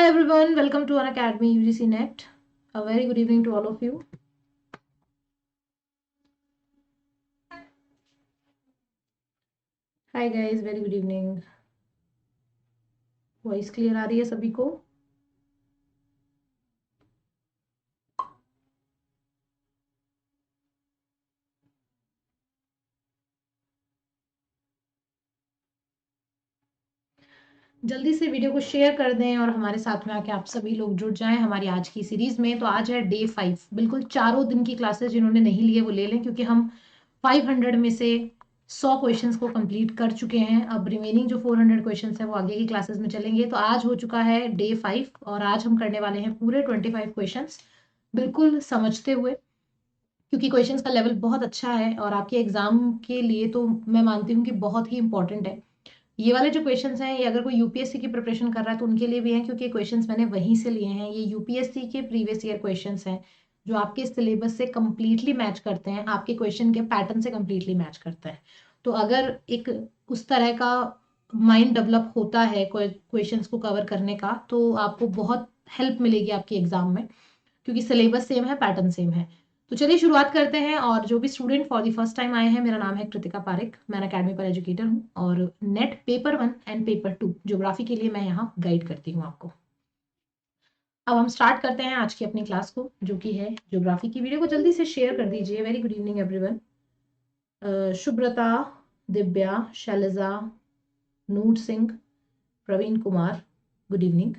everyone, welcome to Unacademy UGC Net. A very good evening to all of you. Hi guys, very good evening. Voice clear आ रही है सभी को? जल्दी से वीडियो को शेयर कर दें और हमारे साथ में आके आप सभी लोग जुड़ जाएं हमारी आज की सीरीज में। तो आज है डे 5, बिल्कुल चारों दिन की क्लासेस जिन्होंने नहीं लिए वो ले लें, क्योंकि हम 500 में से 100 क्वेश्चंस को कंप्लीट कर चुके हैं। अब रिमेनिंग जो 400 क्वेश्चंस है वो आगे की क्लासेस में चलेंगे। तो आज हो चुका है डे 5 और आज हम करने वाले हैं पूरे 25 क्वेश्चंस बिल्कुल समझते हुए, क्योंकि क्वेश्चंस का लेवल बहुत अच्छा है और आपके एग्जाम के लिए तो मैं मानती हूँ कि बहुत ही इंपॉर्टेंट है। ये वाले जो क्वेश्चंस हैं ये अगर कोई यूपीएससी की प्रिपरेशन कर रहा है तो उनके लिए भी हैं, क्योंकि क्वेश्चंस मैंने वहीं से लिए हैं। ये यूपीएससी के प्रीवियस ईयर क्वेश्चंस हैं जो आपके सिलेबस से कंप्लीटली मैच करते हैं, आपके क्वेश्चन के पैटर्न से कंप्लीटली मैच करते हैं। तो अगर एक उस तरह का माइंड डेवलप होता है क्वेश्चंस को कवर करने का, तो आपको बहुत हेल्प मिलेगी आपके एग्जाम में, क्योंकि सिलेबस सेम है, पैटर्न सेम है। तो चलिए शुरुआत करते हैं। और जो भी student for the first time आए हैं, मेरा नाम है कृतिका पारिक, मैं अकेडमी पर एजुकेटर हूँ और net paper 1 and paper 2 geography के लिए मैं यहाँ गाइड करती हूँ आपको। अब हम स्टार्ट करते हैं आज की अपनी क्लास को, जो कि है ज्योग्राफी की। वीडियो को जल्दी से शेयर कर दीजिए। Very good evening everyone. Shubhrata, Divya, Shailaja, Noor Singh, Praveen Kumar, good evening.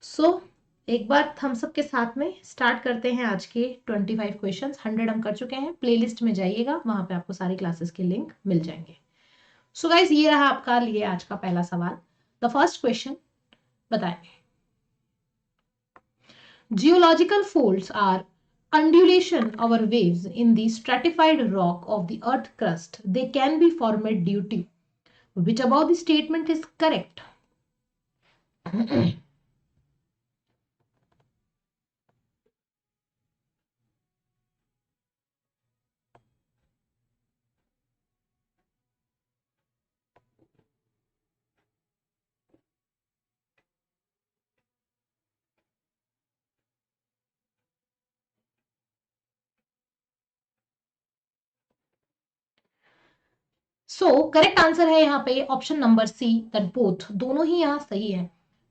So एक बार हम सब के साथ में स्टार्ट करते हैं आज के 25 क्वेश्चंस। 100 हम कर चुके हैं। प्लेलिस्ट में जाइएगा, वहां पे आपको सारी क्लासेस के लिंक मिल जाएंगे। सो गाइस, ये रहा आपका लिए आज का पहला सवाल। द फर्स्ट क्वेश्चन बताएं। Geological folds are undulation over waves in the stratified rock of the earth crust. They can be formed due to which above the statement is correct? So correct answer है यहाँ पे option number C, that both. दोनों ही यहाँ सही है,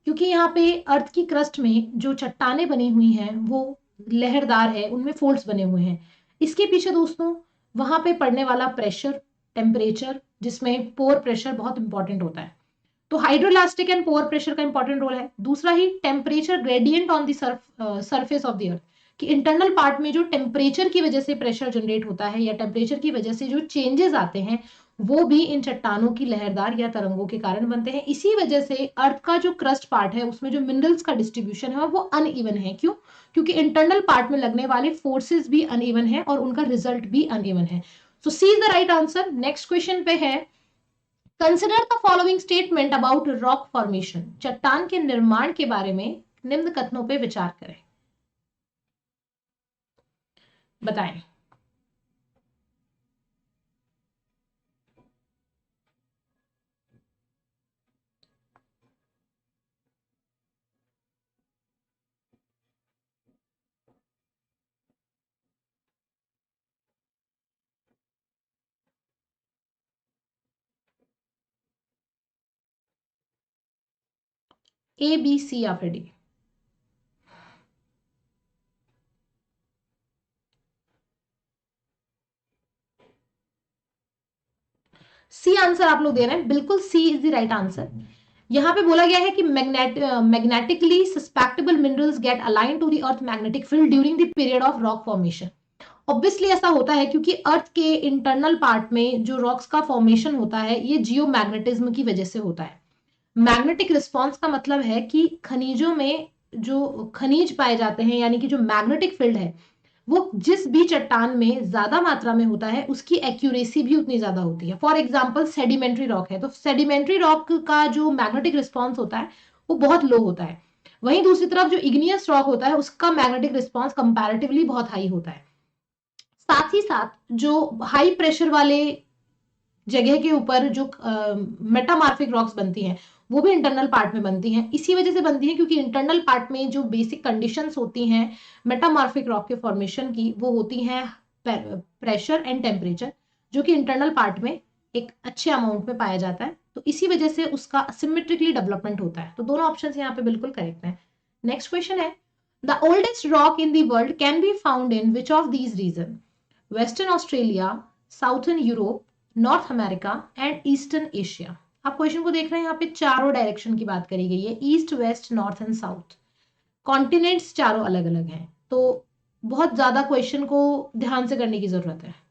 क्योंकि यहाँ पे अर्थ की क्रस्ट में जो चट्टाने बनी हुई हैं वो लहरदार है, उनमें फोल्ड्स बने हुए हैं। इसके पीछे दोस्तों वहां पे पड़ने वाला प्रेशर, टेम्परेचर, जिसमें पोर प्रेशर बहुत इंपॉर्टेंट होता है। तो हाइड्रोलास्टिक एंड पोर प्रेशर का इंपॉर्टेंट रोल है। दूसरा ही temperature gradient on the surface of the earth, कि इंटरनल पार्ट में जो टेम्परेचर की वजह से प्रेशर जनरेट होता है या टेम्परेचर की वजह से जो चेंजेस आते हैं वो भी इन चट्टानों की लहरदार या तरंगों के कारण बनते हैं। इसी वजह से अर्थ का जो क्रस्ट पार्ट है उसमें जो मिनरल्स का डिस्ट्रीब्यूशन है वो अनइवन है। क्यों? क्योंकि इंटरनल पार्ट में लगने वाले फोर्सेस भी अनइवन है और उनका रिजल्ट भी अनइवन है। So C is the right answer. Next question पे है, consider the following statement about rock formation. चट्टान के निर्माण के बारे में निम्न कथनों पे विचार करें। बताएं। ए, बी, सी या फिर डी? सी आंसर आप लोग दे रहे हैं, बिल्कुल C is the right answer. यहां पे बोला गया है कि magnetically susceptible minerals get align to the earth magnetic field during the period of rock formation. Obviously ऐसा होता है क्योंकि अर्थ के इंटरनल पार्ट में जो रॉक्स का फॉर्मेशन होता है ये जियो मैग्नेटिज्म की वजह से होता है। मैग्नेटिक रिस्पॉन्स का मतलब है कि खनिजों में जो खनिज पाए जाते हैं, यानी कि जो मैग्नेटिक फील्ड है वो जिस भी चट्टान में ज्यादा मात्रा में होता है उसकी एक्यूरेसी भी उतनी ज्यादा होती है। फॉर एग्जाम्पल सेडिमेंट्री रॉक है तो सेडिमेंट्री रॉक का जो मैग्नेटिक रिस्पॉन्स होता है वो बहुत लो होता है। वहीं दूसरी तरफ जो इग्नियस रॉक होता है उसका मैग्नेटिक रिस्पॉन्स कंपैरेटिवली बहुत हाई होता है। साथ ही साथ जो हाई प्रेशर वाले जगह के ऊपर जो मेटामार्फिक रॉक्स बनती हैं वो भी इंटरनल पार्ट में बनती हैं। इसी वजह से बनती हैं क्योंकि इंटरनल पार्ट में जो बेसिक कंडीशंस होती हैं मेटामॉर्फिक रॉक के फॉर्मेशन की, वो होती हैं प्रेशर एंड टेम्परेचर, जो कि इंटरनल पार्ट में एक अच्छे अमाउंट में पाया जाता है। तो इसी वजह से उसका सिमेट्रिकली डेवलपमेंट होता है। तो दोनों ऑप्शन यहाँ पे बिल्कुल करेक्ट है। नेक्स्ट क्वेश्चन है, the oldest rock in the world can be found in which of these region? Western Australia, southern Europe, north America and eastern Asia. आप क्वेश्चन को देख रहे हैं, यहाँ पे चारों डायरेक्शन की बात करी गई है, east, west, north and south. Continents चारों अलग अलग हैं, तो बहुत ज्यादा क्वेश्चन को ध्यान से करने की जरूरत है।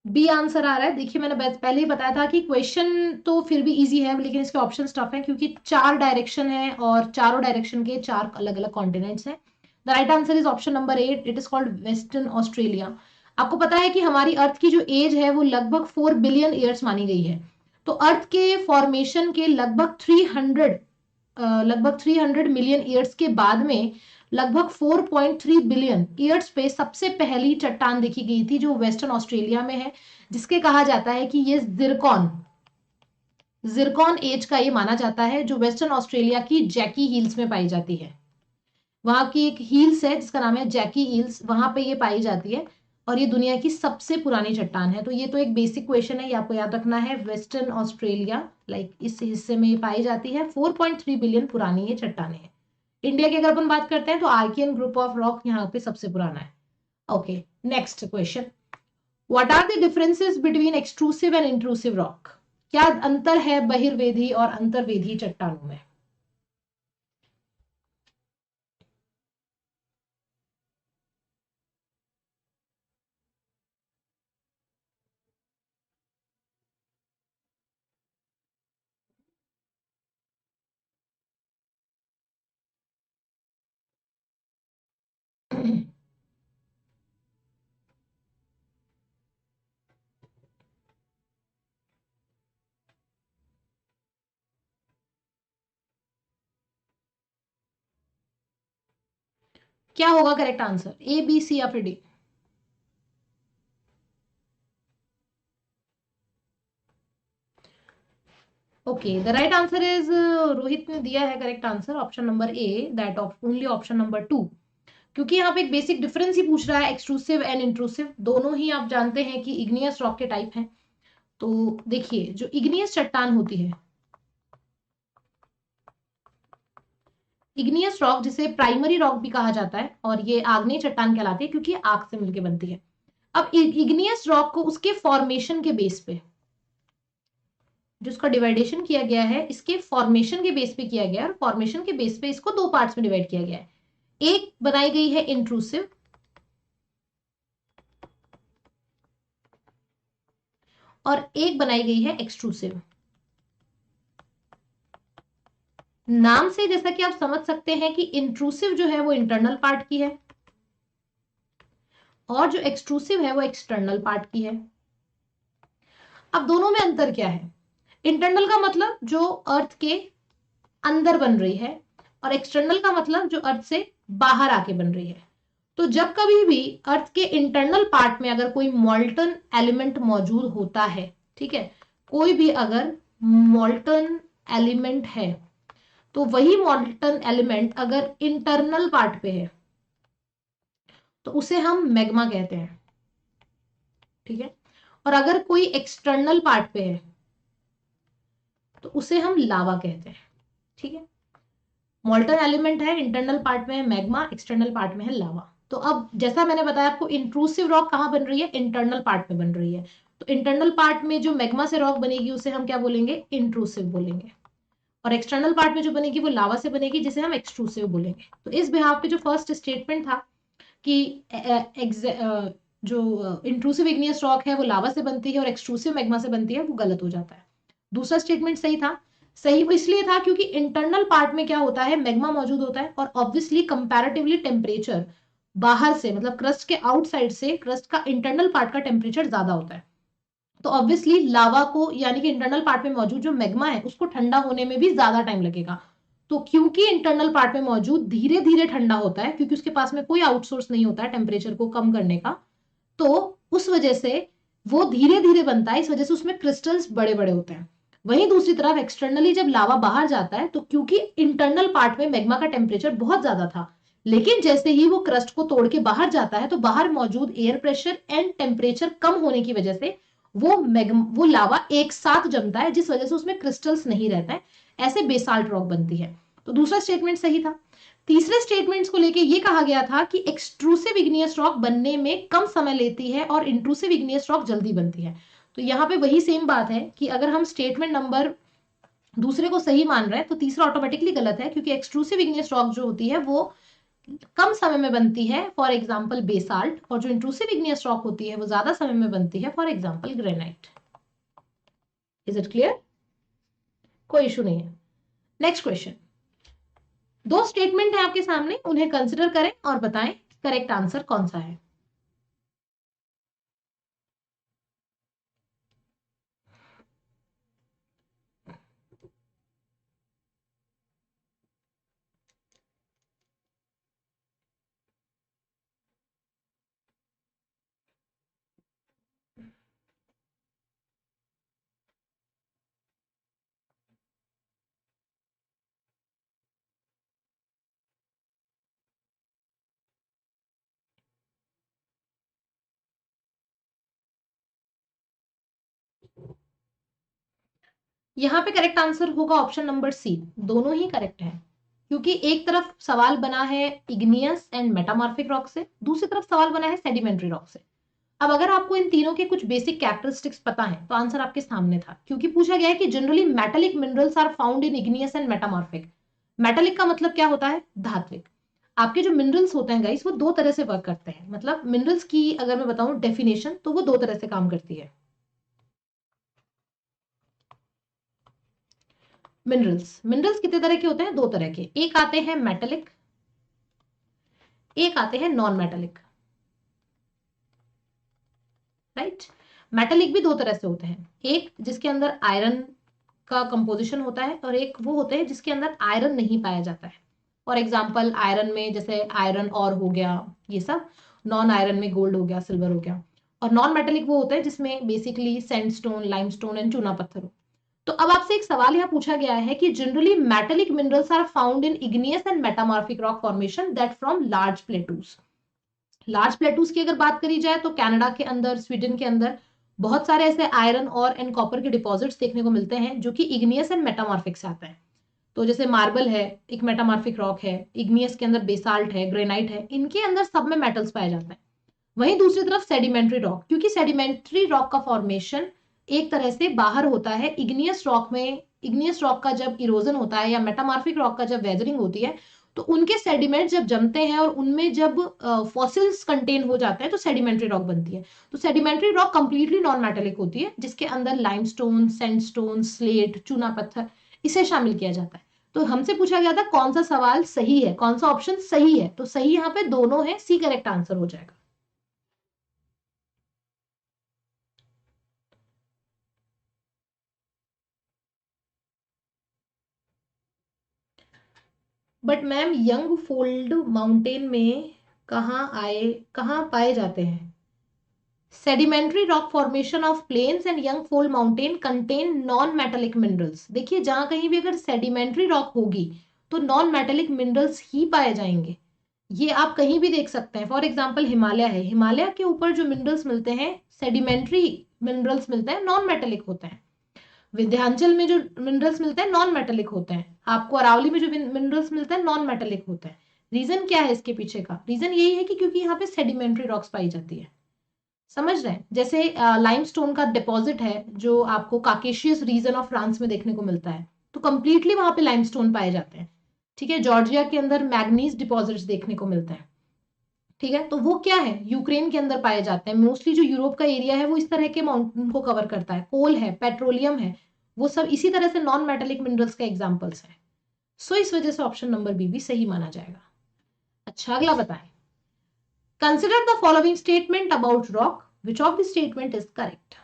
बी आंसर आ रहा है। देखिए मैंने पहले ही बताया था कि क्वेश्चन तो फिर भी इजी है, लेकिन इसके ऑप्शन टफ है क्योंकि चार डायरेक्शन है और चारों डायरेक्शन के चार अलग अलग कॉन्टिनेंट्स हैं। The right answer is option number 8, it is called western Australia. आपको पता है कि हमारी अर्थ की जो एज है वो लगभग 4 बिलियन ईयर्स मानी गई है। तो अर्थ के फॉर्मेशन के लगभग 300 मिलियन ईयर्स के बाद में लगभग 4.3 बिलियन ईयर्स पे सबसे पहली चट्टान देखी गई थी, जो वेस्टर्न ऑस्ट्रेलिया में है, जिसके कहा जाता है कि ये जिरकॉन एज का ये माना जाता है, जो वेस्टर्न ऑस्ट्रेलिया की जैकी हिल्स में पाई जाती है। वहां की एक हिल्स है जिसका नाम है जैकी हिल्स, वहां पे ये पाई जाती है और ये दुनिया की सबसे पुरानी चट्टान है। तो ये तो एक बेसिक क्वेश्चन है, ये आपको याद रखना है। वेस्टर्न ऑस्ट्रेलिया इस हिस्से में ये पाई जाती है, 4.3 बिलियन पुरानी ये चट्टाने हैं। इंडिया की अगर अपन बात करते हैं तो आर्कियन ग्रुप ऑफ रॉक यहाँ पे सबसे पुराना है। Okay, next question, what are the differences between extrusive and intrusive rock? क्या अंतर है बहिर्वेधी और अंतर्वेधी चट्टानों में? क्या होगा करेक्ट आंसर, ए, बी, सी या फिर D? Okay, the right answer is, Rohit ने दिया है correct answer, option number A, that only option number 2। क्योंकि यहाँ पे एक बेसिक डिफरेंस ही पूछ रहा है, एक्सट्रूसिव एंड इंट्रूसिव दोनों ही आप जानते हैं कि इग्नियस रॉक के टाइप हैं। तो देखिए, जो इग्नियस चट्टान होती है, इग्नियस रॉक जिसे प्राइमरी रॉक भी कहा जाता है, और ये आग्नेय चट्टान कहलाती है क्योंकि आग से मिलकर बनती है। अब इग्नियस रॉक को उसके फॉर्मेशन के बेस पे, जिसका डिवाइडेशन किया गया है, इसके फॉर्मेशन के बेस पे किया गया है, और फॉर्मेशन के बेस पे इसको दो पार्ट्स में डिवाइड किया गया है। एक बनाई गई है इंट्रूसिव और एक बनाई गई है एक्सट्रूसिव। नाम से जैसा कि आप समझ सकते हैं कि इंट्रूसिव जो है वो इंटरनल पार्ट की है और जो एक्सट्रूसिव है वो एक्सटर्नल पार्ट की है। अब दोनों में अंतर क्या है? इंटरनल का मतलब जो अर्थ के अंदर बन रही है, और एक्सटर्नल का मतलब जो अर्थ से बाहर आके बन रही है। तो जब कभी भी अर्थ के इंटरनल पार्ट में अगर कोई मॉल्टन एलिमेंट मौजूद होता है, ठीक है, कोई भी अगर मॉल्टन एलिमेंट है, तो वही मॉल्टन एलिमेंट अगर इंटरनल पार्ट पे है तो उसे हम मैग्मा कहते हैं, ठीक है। और अगर कोई एक्सटर्नल पार्ट पे है तो उसे हम लावा कहते हैं, ठीक है। मॉल्टन एलिमेंट है, इंटरनल पार्ट में है मैग्मा, एक्सटर्नल पार्ट में है लावा। तो अब जैसा मैंने बताया आपको, इंट्रूसिव रॉक कहां बन रही है? इंटरनल पार्ट में बन रही है। तो इंटरनल पार्ट में जो मैग्मा से रॉक बनेगी उसे हम क्या बोलेंगे? इंट्रूसिव बोलेंगे। और एक्सटर्नल पार्ट में जो बनेगी वो लावा से बनेगी, जिसे हम एक्सट्रूसिव बोलेंगे। तो इस बिहाफ पे जो फर्स्ट स्टेटमेंट था कि जो इंट्रूसिव इग्नियस रॉक है वो लावा से बनती है और एक्सट्रूसिव मैग्मा से बनती है, वो गलत हो जाता है। दूसरा स्टेटमेंट सही था। सही वो इसलिए था क्योंकि इंटरनल पार्ट में क्या होता है? मैग्मा मौजूद होता है, और ऑब्वियसली कंपैरेटिवली टेम्परेचर बाहर से मतलब क्रस्ट के आउटसाइड से क्रस्ट का इंटरनल पार्ट का टेम्परेचर ज्यादा होता है, तो ऑब्वियसली लावा को यानी कि इंटरनल पार्ट में मौजूद जो मैग्मा है उसको ठंडा होने में भी ज्यादा टाइम लगेगा। तो क्योंकि इंटरनल पार्ट में मौजूद धीरे धीरे ठंडा होता है, क्योंकि उसके पास में कोई आउटसोर्स नहीं होता है टेम्परेचर को कम करने का, तो उस वजह से वो धीरे धीरे बनता है, इस वजह से उसमें क्रिस्टल्स बड़े बड़े होते हैं। वहीं दूसरी तरफ एक्सटर्नली जब लावा बाहर जाता है, तो क्योंकि इंटरनल पार्ट में मैग्मा का टेम्परेचर बहुत ज्यादा था, लेकिन जैसे ही वो क्रस्ट को तोड़ के बाहर जाता है, तो बाहर मौजूद एयर प्रेशर एंड टेम्परेचर कम होने की वजह से वो लावा एक साथ जमता है, जिस वजह से उसमें क्रिस्टल्स नहीं रहता है, ऐसे बेसाल्ट रॉक बनती है। तो दूसरा स्टेटमेंट सही था। तीसरे स्टेटमेंट्स को लेके ये कहा गया था कि एक्सट्रूसिव इग्नियस रॉक बनने में कम समय लेती है और इंट्रूसिव इग्नियस रॉक जल्दी बनती है। तो यहाँ पे वही सेम बात है कि अगर हम स्टेटमेंट नंबर दूसरे को सही मान रहे हैं तो तीसरा ऑटोमेटिकली गलत है, क्योंकि एक्सट्रूसिव इग्नियस रॉक जो होती है वो कम समय में बनती है, फॉर एग्जाम्पल बेसाल्ट, और जो इंट्रूसिव इग्नियस रॉक होती है वो ज्यादा समय में बनती है, for example granite. Is it clear? कोई इशू नहीं है। नेक्स्ट क्वेश्चन, दो स्टेटमेंट है आपके सामने, उन्हें कंसिडर करें और बताएं करेक्ट आंसर कौन सा है। यहाँ पे करेक्ट आंसर होगा ऑप्शन नंबर सी, दोनों ही करेक्ट है, क्योंकि एक तरफ सवाल बना है इग्नियस एंड मेटामॉर्फिक रॉक से, दूसरी तरफ सवाल बना है सेडिमेंट्री रॉक से। अब अगर आपको इन तीनों के कुछ बेसिक कैरेक्टरिस्टिक्स पता है तो आंसर आपके सामने था, क्योंकि पूछा गया है कि generally metallic minerals are found in igneous and metamorphic. Metallic का मतलब क्या होता है? धात्विक। आपके जो मिनरल्स होते हैं गाइस वो दो तरह से वर्क करते हैं, मतलब मिनरल्स की अगर मैं बताऊं डेफिनेशन तो वो दो तरह से काम करती है। मिनरल्स मिनरल्स कितने तरह के होते हैं? दो तरह के, एक आते हैं मेटालिक, एक आते हैं नॉन मेटालिक। राइट? मेटालिक भी दो तरह से होते हैं, एक जिसके अंदर आयरन का कंपोजिशन होता है और एक वो होते हैं जिसके अंदर आयरन नहीं पाया जाता है। फॉर एग्जाम्पल आयरन में जैसे आयरन और हो गया ये सब, नॉन आयरन में गोल्ड हो गया, सिल्वर हो गया, और नॉन मेटालिक वो होता है जिसमें बेसिकली सैंडस्टोन, लाइमस्टोन एंड चूना पत्थर हो। तो अब आपसे एक सवाल यहाँ पूछा गया है कि generally metallic minerals are found in igneous and metamorphic rock formation that from large plateaus. Large plateaus की अगर बात करी जाए तो कनाडा के अंदर, स्वीडन के अंदर बहुत सारे ऐसे आयरन और एंड कॉपर के डिपॉजिट्स देखने को मिलते हैं जो कि इग्नियस एंड मेटामॉर्फिक से आते हैं। तो जैसे मार्बल है, एक मेटामॉर्फिक रॉक है, इग्नियस के अंदर बेसाल्ट है, ग्रेनाइट है, इनके अंदर सब में मेटल्स पाए जाते हैं। वहीं दूसरी तरफ सेडिमेंट्री रॉक, क्योंकि सेडिमेंट्री रॉक का फॉर्मेशन एक तरह से बाहर होता है इग्नियस रॉक में, इग्नियस रॉक का जब इरोजन होता है या मेटामॉर्फिक रॉक का जब वेदरिंग होती है, तो उनके सेडिमेंट जब जमते हैं और उनमें जब फॉसिल्स कंटेन हो जाते हैं तो सेडिमेंट्री रॉक बनती है। तो sedimentary rock completely non metallic होती है, जिसके अंदर लाइमस्टोन, सैंडस्टोन, स्लेट, चूना पत्थर, इसे शामिल किया जाता है। तो हमसे पूछा गया था कौन सा सवाल सही है, कौन सा ऑप्शन सही है, तो सही यहाँ पे दोनों है, सी करेक्ट आंसर हो जाएगा। But ma'am young fold mountain में कहाँ पाए जाते हैं? Sedimentary rock formation of plains and young fold mountain contain non metallic minerals. देखिए जहां कहीं भी अगर सेडिमेंट्री रॉक होगी तो नॉन मेटेलिक मिनरल्स ही पाए जाएंगे, ये आप कहीं भी देख सकते हैं। फॉर एग्जाम्पल हिमालय है, हिमालय के ऊपर जो मिनरल्स मिलते हैं सेडिमेंट्री मिनरल्स मिलते हैं, नॉन मेटेलिक होते हैं। विंध्याचल में जो मिनरल्स मिलते हैं नॉन मेटेलिक होते हैं, आपको अरावली में जो मिनरल्स मिलते हैं नॉन मेटेलिक होते हैं। रीजन क्या है इसके पीछे का? रीजन यही है कि क्योंकि यहाँ पे सेडिमेंट्री रॉक्स पाई जाती है। समझ रहे हैं? जैसे लाइमस्टोन का डिपॉजिट है जो आपको काकेशियस रीजन ऑफ फ्रांस में देखने को मिलता है, तो कंप्लीटली वहां पे लाइमस्टोन पाए जाते हैं। ठीक है, जॉर्जिया के अंदर मैग्नीज डिपॉजिट्स देखने को मिलते हैं। ठीक है, तो वो क्या है, यूक्रेन के अंदर पाए जाते हैं। मोस्टली जो यूरोप का एरिया है वो इस तरह के माउंटेन को कवर करता है, कोल है, पेट्रोलियम है, वो सब इसी तरह से नॉन मेटेलिक मिनरल्स का एग्जाम्पल्स है। सो इस वजह से ऑप्शन नंबर बी भी सही माना जाएगा। अच्छा अगला बताएं, consider the following statement about rock, which of the statement is correct?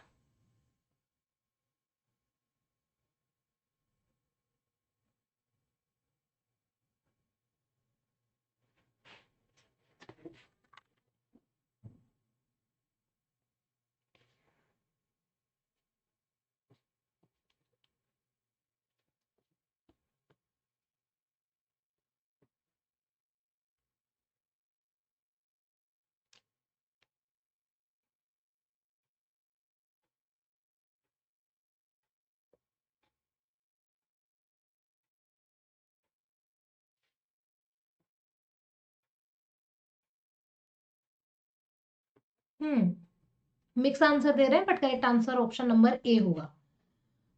Mix answer दे रहे हैं, but correct answer option number A होगा।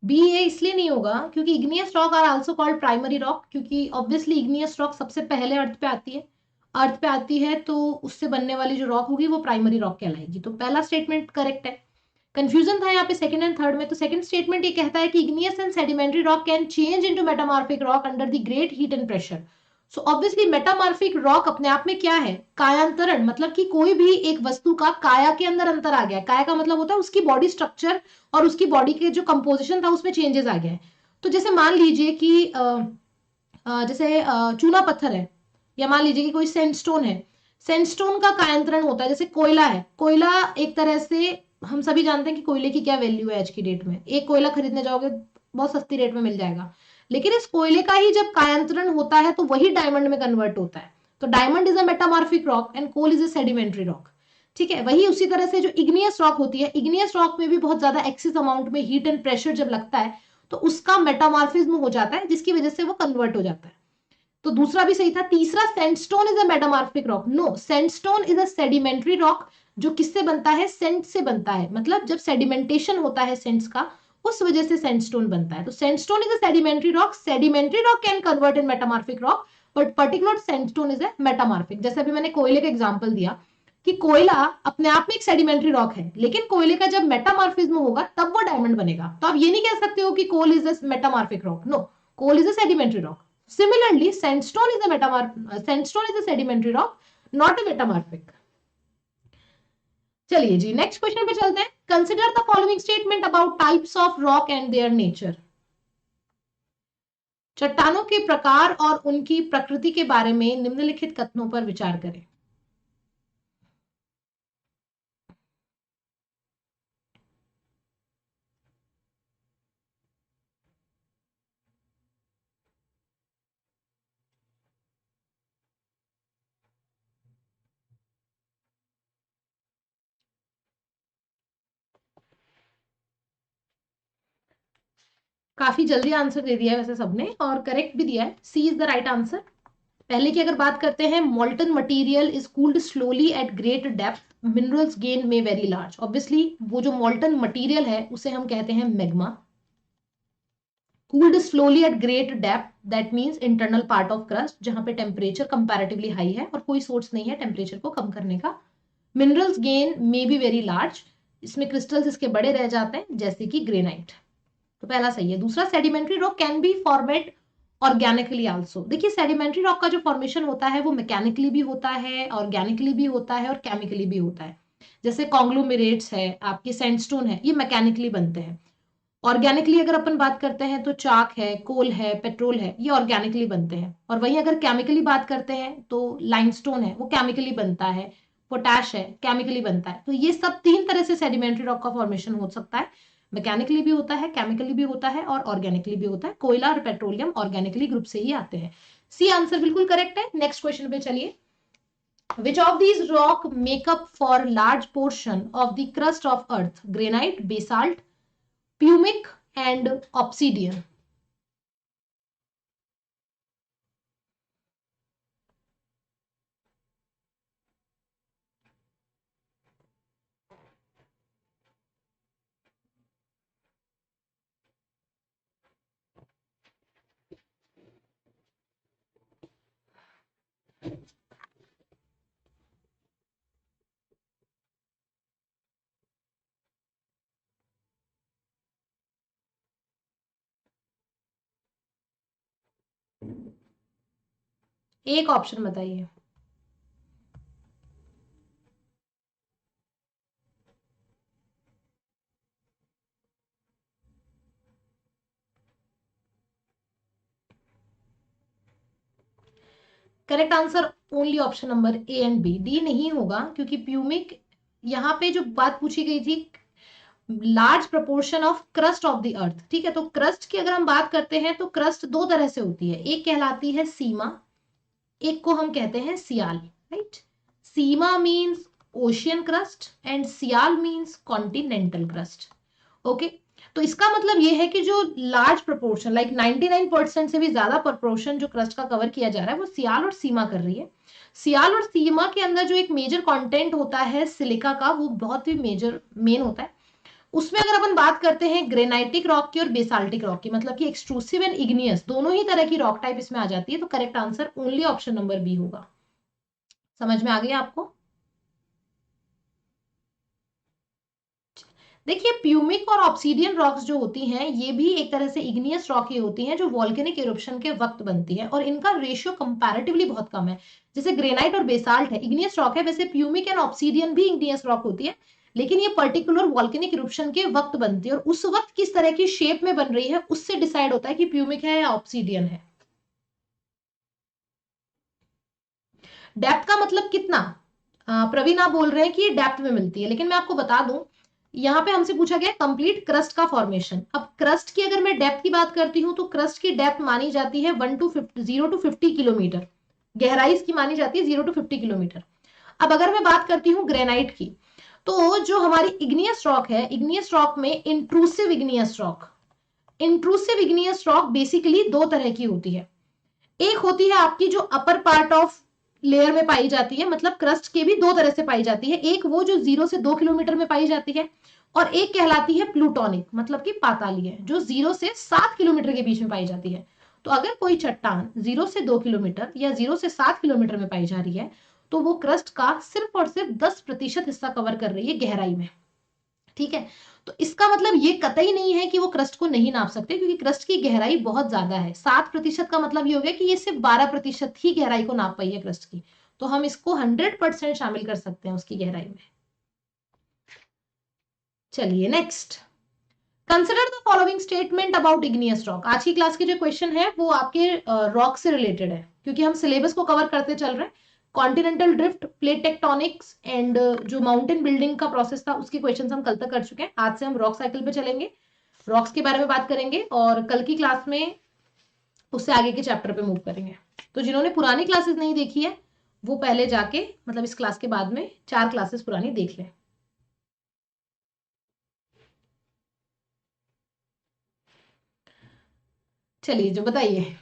बी ए इसलिए नहीं होगा क्योंकि igneous rock are also called primary rock, क्योंकि ऑब्वियसली इग्नियस रॉक सबसे पहले अर्थ पे आती है। अर्थ पे आती है तो उससे बनने वाली जो रॉक होगी वो प्राइमरी रॉक कहलाएगी। तो पहला स्टेटमेंट करेक्ट है। कंफ्यूजन था यहाँ पे सेकंड एंड थर्ड में। तो सेकंड स्टेटमेंट ये कहता है कि igneous and sedimentary rock can change into metamorphic rock under the great heat and pressure. So obviously metamorphic rock अपने आप में क्या है? कायांतरण, मतलब कि कोई भी एक वस्तु का काया के अंदर अंतर आ गया। काया का मतलब होता है उसकी बॉडी स्ट्रक्चर और उसकी बॉडी के जो कंपोजिशन था उसमें चेंजेस आ गया है। तो जैसे मान लीजिए कि जैसे चूना पत्थर है, या मान लीजिए कि कोई सैंडस्टोन है। सैंडस्टोन का कायांतरण होता है। जैसे कोयला है, कोयला एक तरह से हम सभी जानते हैं कि कोयले की क्या वैल्यू है आज की डेट में। एक कोयला खरीदने जाओगे बहुत सस्ती रेट में मिल जाएगा, लेकिन इस कोयले का ही जब कायांतरण होता है तो वही डायमंड में कन्वर्ट होता है। तो diamond is a metamorphic rock and coal is a sedimentary rock. ठीक है, वही उसी तरह से जो इग्नियस रॉक होती है, इग्नियस रॉक में भी बहुत ज्यादा एक्सेस अमाउंट में हीट एंड प्रेशर जब लगता है तो उसका मेटामॉर्फिज्म हो जाता है, जिसकी वजह से वो कन्वर्ट हो जाता है। तो दूसरा भी सही था। तीसरा, sandstone is a metamorphic rock. No, sandstone is a sedimentary rock, जो किससे बनता है? सेंट से बनता है। मतलब जब सेडिमेंटेशन होता है सेंट्स का, उस वजह से सैंडस्टोन बनता है। तो sandstone is a sedimentary rock. Sedimentary rock can convert in metamorphic rock, but particular sandstone is a metamorphic. जैसे अभी मैंने कोयले का एग्जांपल दिया कि कोयला अपने आप में एक सेडिमेंट्री रॉक है, लेकिन कोयले का जब मेटामॉर्फिज्म होगा तब वो डायमंड बनेगा। तो आप ये नहीं कह सकते हो कि coal is a metamorphic rock. No, coal is a sedimentary rock. Similarly, sandstone is a sedimentary rock, not a metamorphic. चलिए जी, नेक्स्ट क्वेश्चन पे चलते हैं। Consider the following statement about types of rock and their nature. चट्टानों के प्रकार और उनकी प्रकृति के बारे में निम्नलिखित कथनों पर विचार करें। काफी जल्दी आंसर दे दिया है वैसे सबने, और करेक्ट भी दिया है। C is the right answer. पहले की अगर बात करते हैं, molten material is cooled slowly at great depth, minerals grain may very large. Obviously वो जो मोल्टन मटेरियल है उसे हम कहते हैं magma. Cooled slowly at great depth, that means internal part of crust, जहां पे टेम्परेचर कंपैरेटिवली हाई है और कोई सोर्स नहीं है टेम्परेचर को कम करने का। Minerals gain may be very large, इसमें क्रिस्टल्स इसके बड़े रह जाते हैं जैसे कि ग्रेनाइट। तो पहला सही है। दूसरा, sedimentary rock can B formed organically also. देखिए, सेडिमेंट्री रॉक का जो फॉर्मेशन होता है वो मैकेनिकली भी होता है, ऑर्गेनिकली भी होता है और केमिकली भी होता है। जैसे कॉन्ग्लोमेरेट्स है, आपके सैंडस्टोन है, ये मैकेनिकली बनते हैं। ऑर्गेनिकली अगर अपन बात करते हैं तो चाक है, कोल है, पेट्रोल है, ये ऑर्गेनिकली बनते हैं। और वहीं अगर केमिकली बात करते हैं तो लाइमस्टोन है, वो केमिकली बनता है। पोटैश है, केमिकली बनता है। तो ये सब तीन तरह से सेडिमेंट्री रॉक का फॉर्मेशन हो सकता है। मैकेनिकली भी होता है, केमिकली भी होता है और ऑर्गेनिकली भी होता है। कोयला और पेट्रोलियम ऑर्गेनिकली ग्रुप से ही आते हैं। सी आंसर बिल्कुल करेक्ट है। नेक्स्ट क्वेश्चन पे चलिए। Which of these rock make up for large portion of the crust of earth? Granite, basalt, pumic and obsidian. एक ऑप्शन बताइए। Correct answer only option number A and B, D नहीं होगा, क्योंकि pumice यहाँ पे जो बात पूछी गई थी, large proportion of crust of the अर्थ, ठीक है। तो क्रस्ट की अगर हम बात करते हैं तो क्रस्ट दो तरह से होती है, एक कहलाती है सीमा, एक को हम कहते हैं sial, right. Sima means ocean crust and sial means continental crust, okay. तो इसका मतलब ये है कि जो लार्ज प्रोपोर्शन लाइक 99% से भी ज्यादा प्रोपोर्शन जो क्रस्ट का कवर किया जा रहा है वो सियाल और सीमा कर रही है। सियाल और सीमा के अंदर जो एक मेजर कंटेंट होता है सिलिका का, वो बहुत ही मेजर मेन होता है। उसमें अगर अपन बात करते हैं ग्रेनाइटिक रॉक की और बेसाल्टिक रॉक की, मतलब कि एक्सट्रूसिव एंड इग्नियस दोनों ही तरह की रॉक टाइप इसमें आ जाती है, तो correct answer only option number B होगा। समझ में आ गया आपको? देखिए प्यूमिक और ऑब्सीडियन रॉक्स जो होती हैं ये भी एक तरह से इग्नियस रॉक ही होती हैं जो वॉल्केनिक इरप्शन के वक्त बनती है, और इनका रेशियो कंपैरेटिवली बहुत कम है। जैसे ग्रेनाइट और बेसाल्ट है इग्नियस रॉक है, वैसे प्यूमिक एंड ऑब्सीडियन भी इग्नियस रॉक होती है, लेकिन ये पर्टिकुलर वॉल्केनिक इरप्शन के वक्त बनती है, और उस वक्त किस तरह की शेप में बन रही है उससे डिसाइड होता है कि प्यूमिक है या ऑब्सीडियन है। डेप्थ का मतलब कितना? प्रवीण आप बोल रहे हैं कि ये डेप्थ में मिलती है, लेकिन मैं आपको बता दूं यहाँ पे हमसे पूछा गया कंप्लीट क्रस्ट का फॉर्मेशन। अब क्रस्ट की अगर मैं डेप्थ की बात करती हूँ तो क्रस्ट की डेप्थ मानी जाती है 0 to 50 किलोमीटर, गहराई इसकी मानी जाती है 0 to 50 किलोमीटर। अब अगर मैं बात करती हूँ ग्रेनाइट की, तो जो हमारी इग्नियस रॉक है, इग्नियस रॉक में intrusive igneous rock, intrusive igneous rock basically दो तरह की होती है। एक होती है आपकी जो अपर पार्ट ऑफ लेयर में पाई जाती है, मतलब क्रस्ट के भी दो तरह से पाई जाती है, एक वो जो 0 से 2 किलोमीटर में पाई जाती है, और एक कहलाती है प्लूटोनिक, मतलब कि पातालीय, जो 0 से 7 किलोमीटर के बीच में पाई जाती है। तो अगर कोई चट्टान 0 से 2 किलोमीटर या 0 से 7 किलोमीटर में पाई जा रही है तो वो क्रस्ट का सिर्फ और सिर्फ 10% हिस्सा कवर कर रही है गहराई में, ठीक है। तो इसका मतलब ये कतई नहीं है कि वो क्रस्ट को नहीं नाप सकते, क्योंकि क्रस्ट की गहराई बहुत ज्यादा है। 7% का मतलब ये हो गया कि ये सिर्फ 12% ही गहराई को नाप पाई है क्रस्ट की, तो हम इसको 100% शामिल कर सकते हैं उसकी गहराई में। चलिए next, consider the following statement about igneous rock. आज की क्लास के जो क्वेश्चन है वो आपके रॉक से रिलेटेड है, क्योंकि हम सिलेबस को कवर करते चल रहे हैं। Continental drift, plate tectonics and जो माउंटेन बिल्डिंग का प्रोसेस था उसके क्वेश्चन हम कल तक कर चुके हैं। आज से हम रॉक साइकिल पे चलेंगे, रॉक्स के बारे में बात करेंगे, और कल की क्लास में उससे आगे के चैप्टर पे मूव करेंगे। तो जिन्होंने पुरानी क्लासेस नहीं देखी है वो पहले जाके, मतलब इस क्लास के बाद में 4 क्लासेस पुरानी देख लें। चलिए जो बताइए।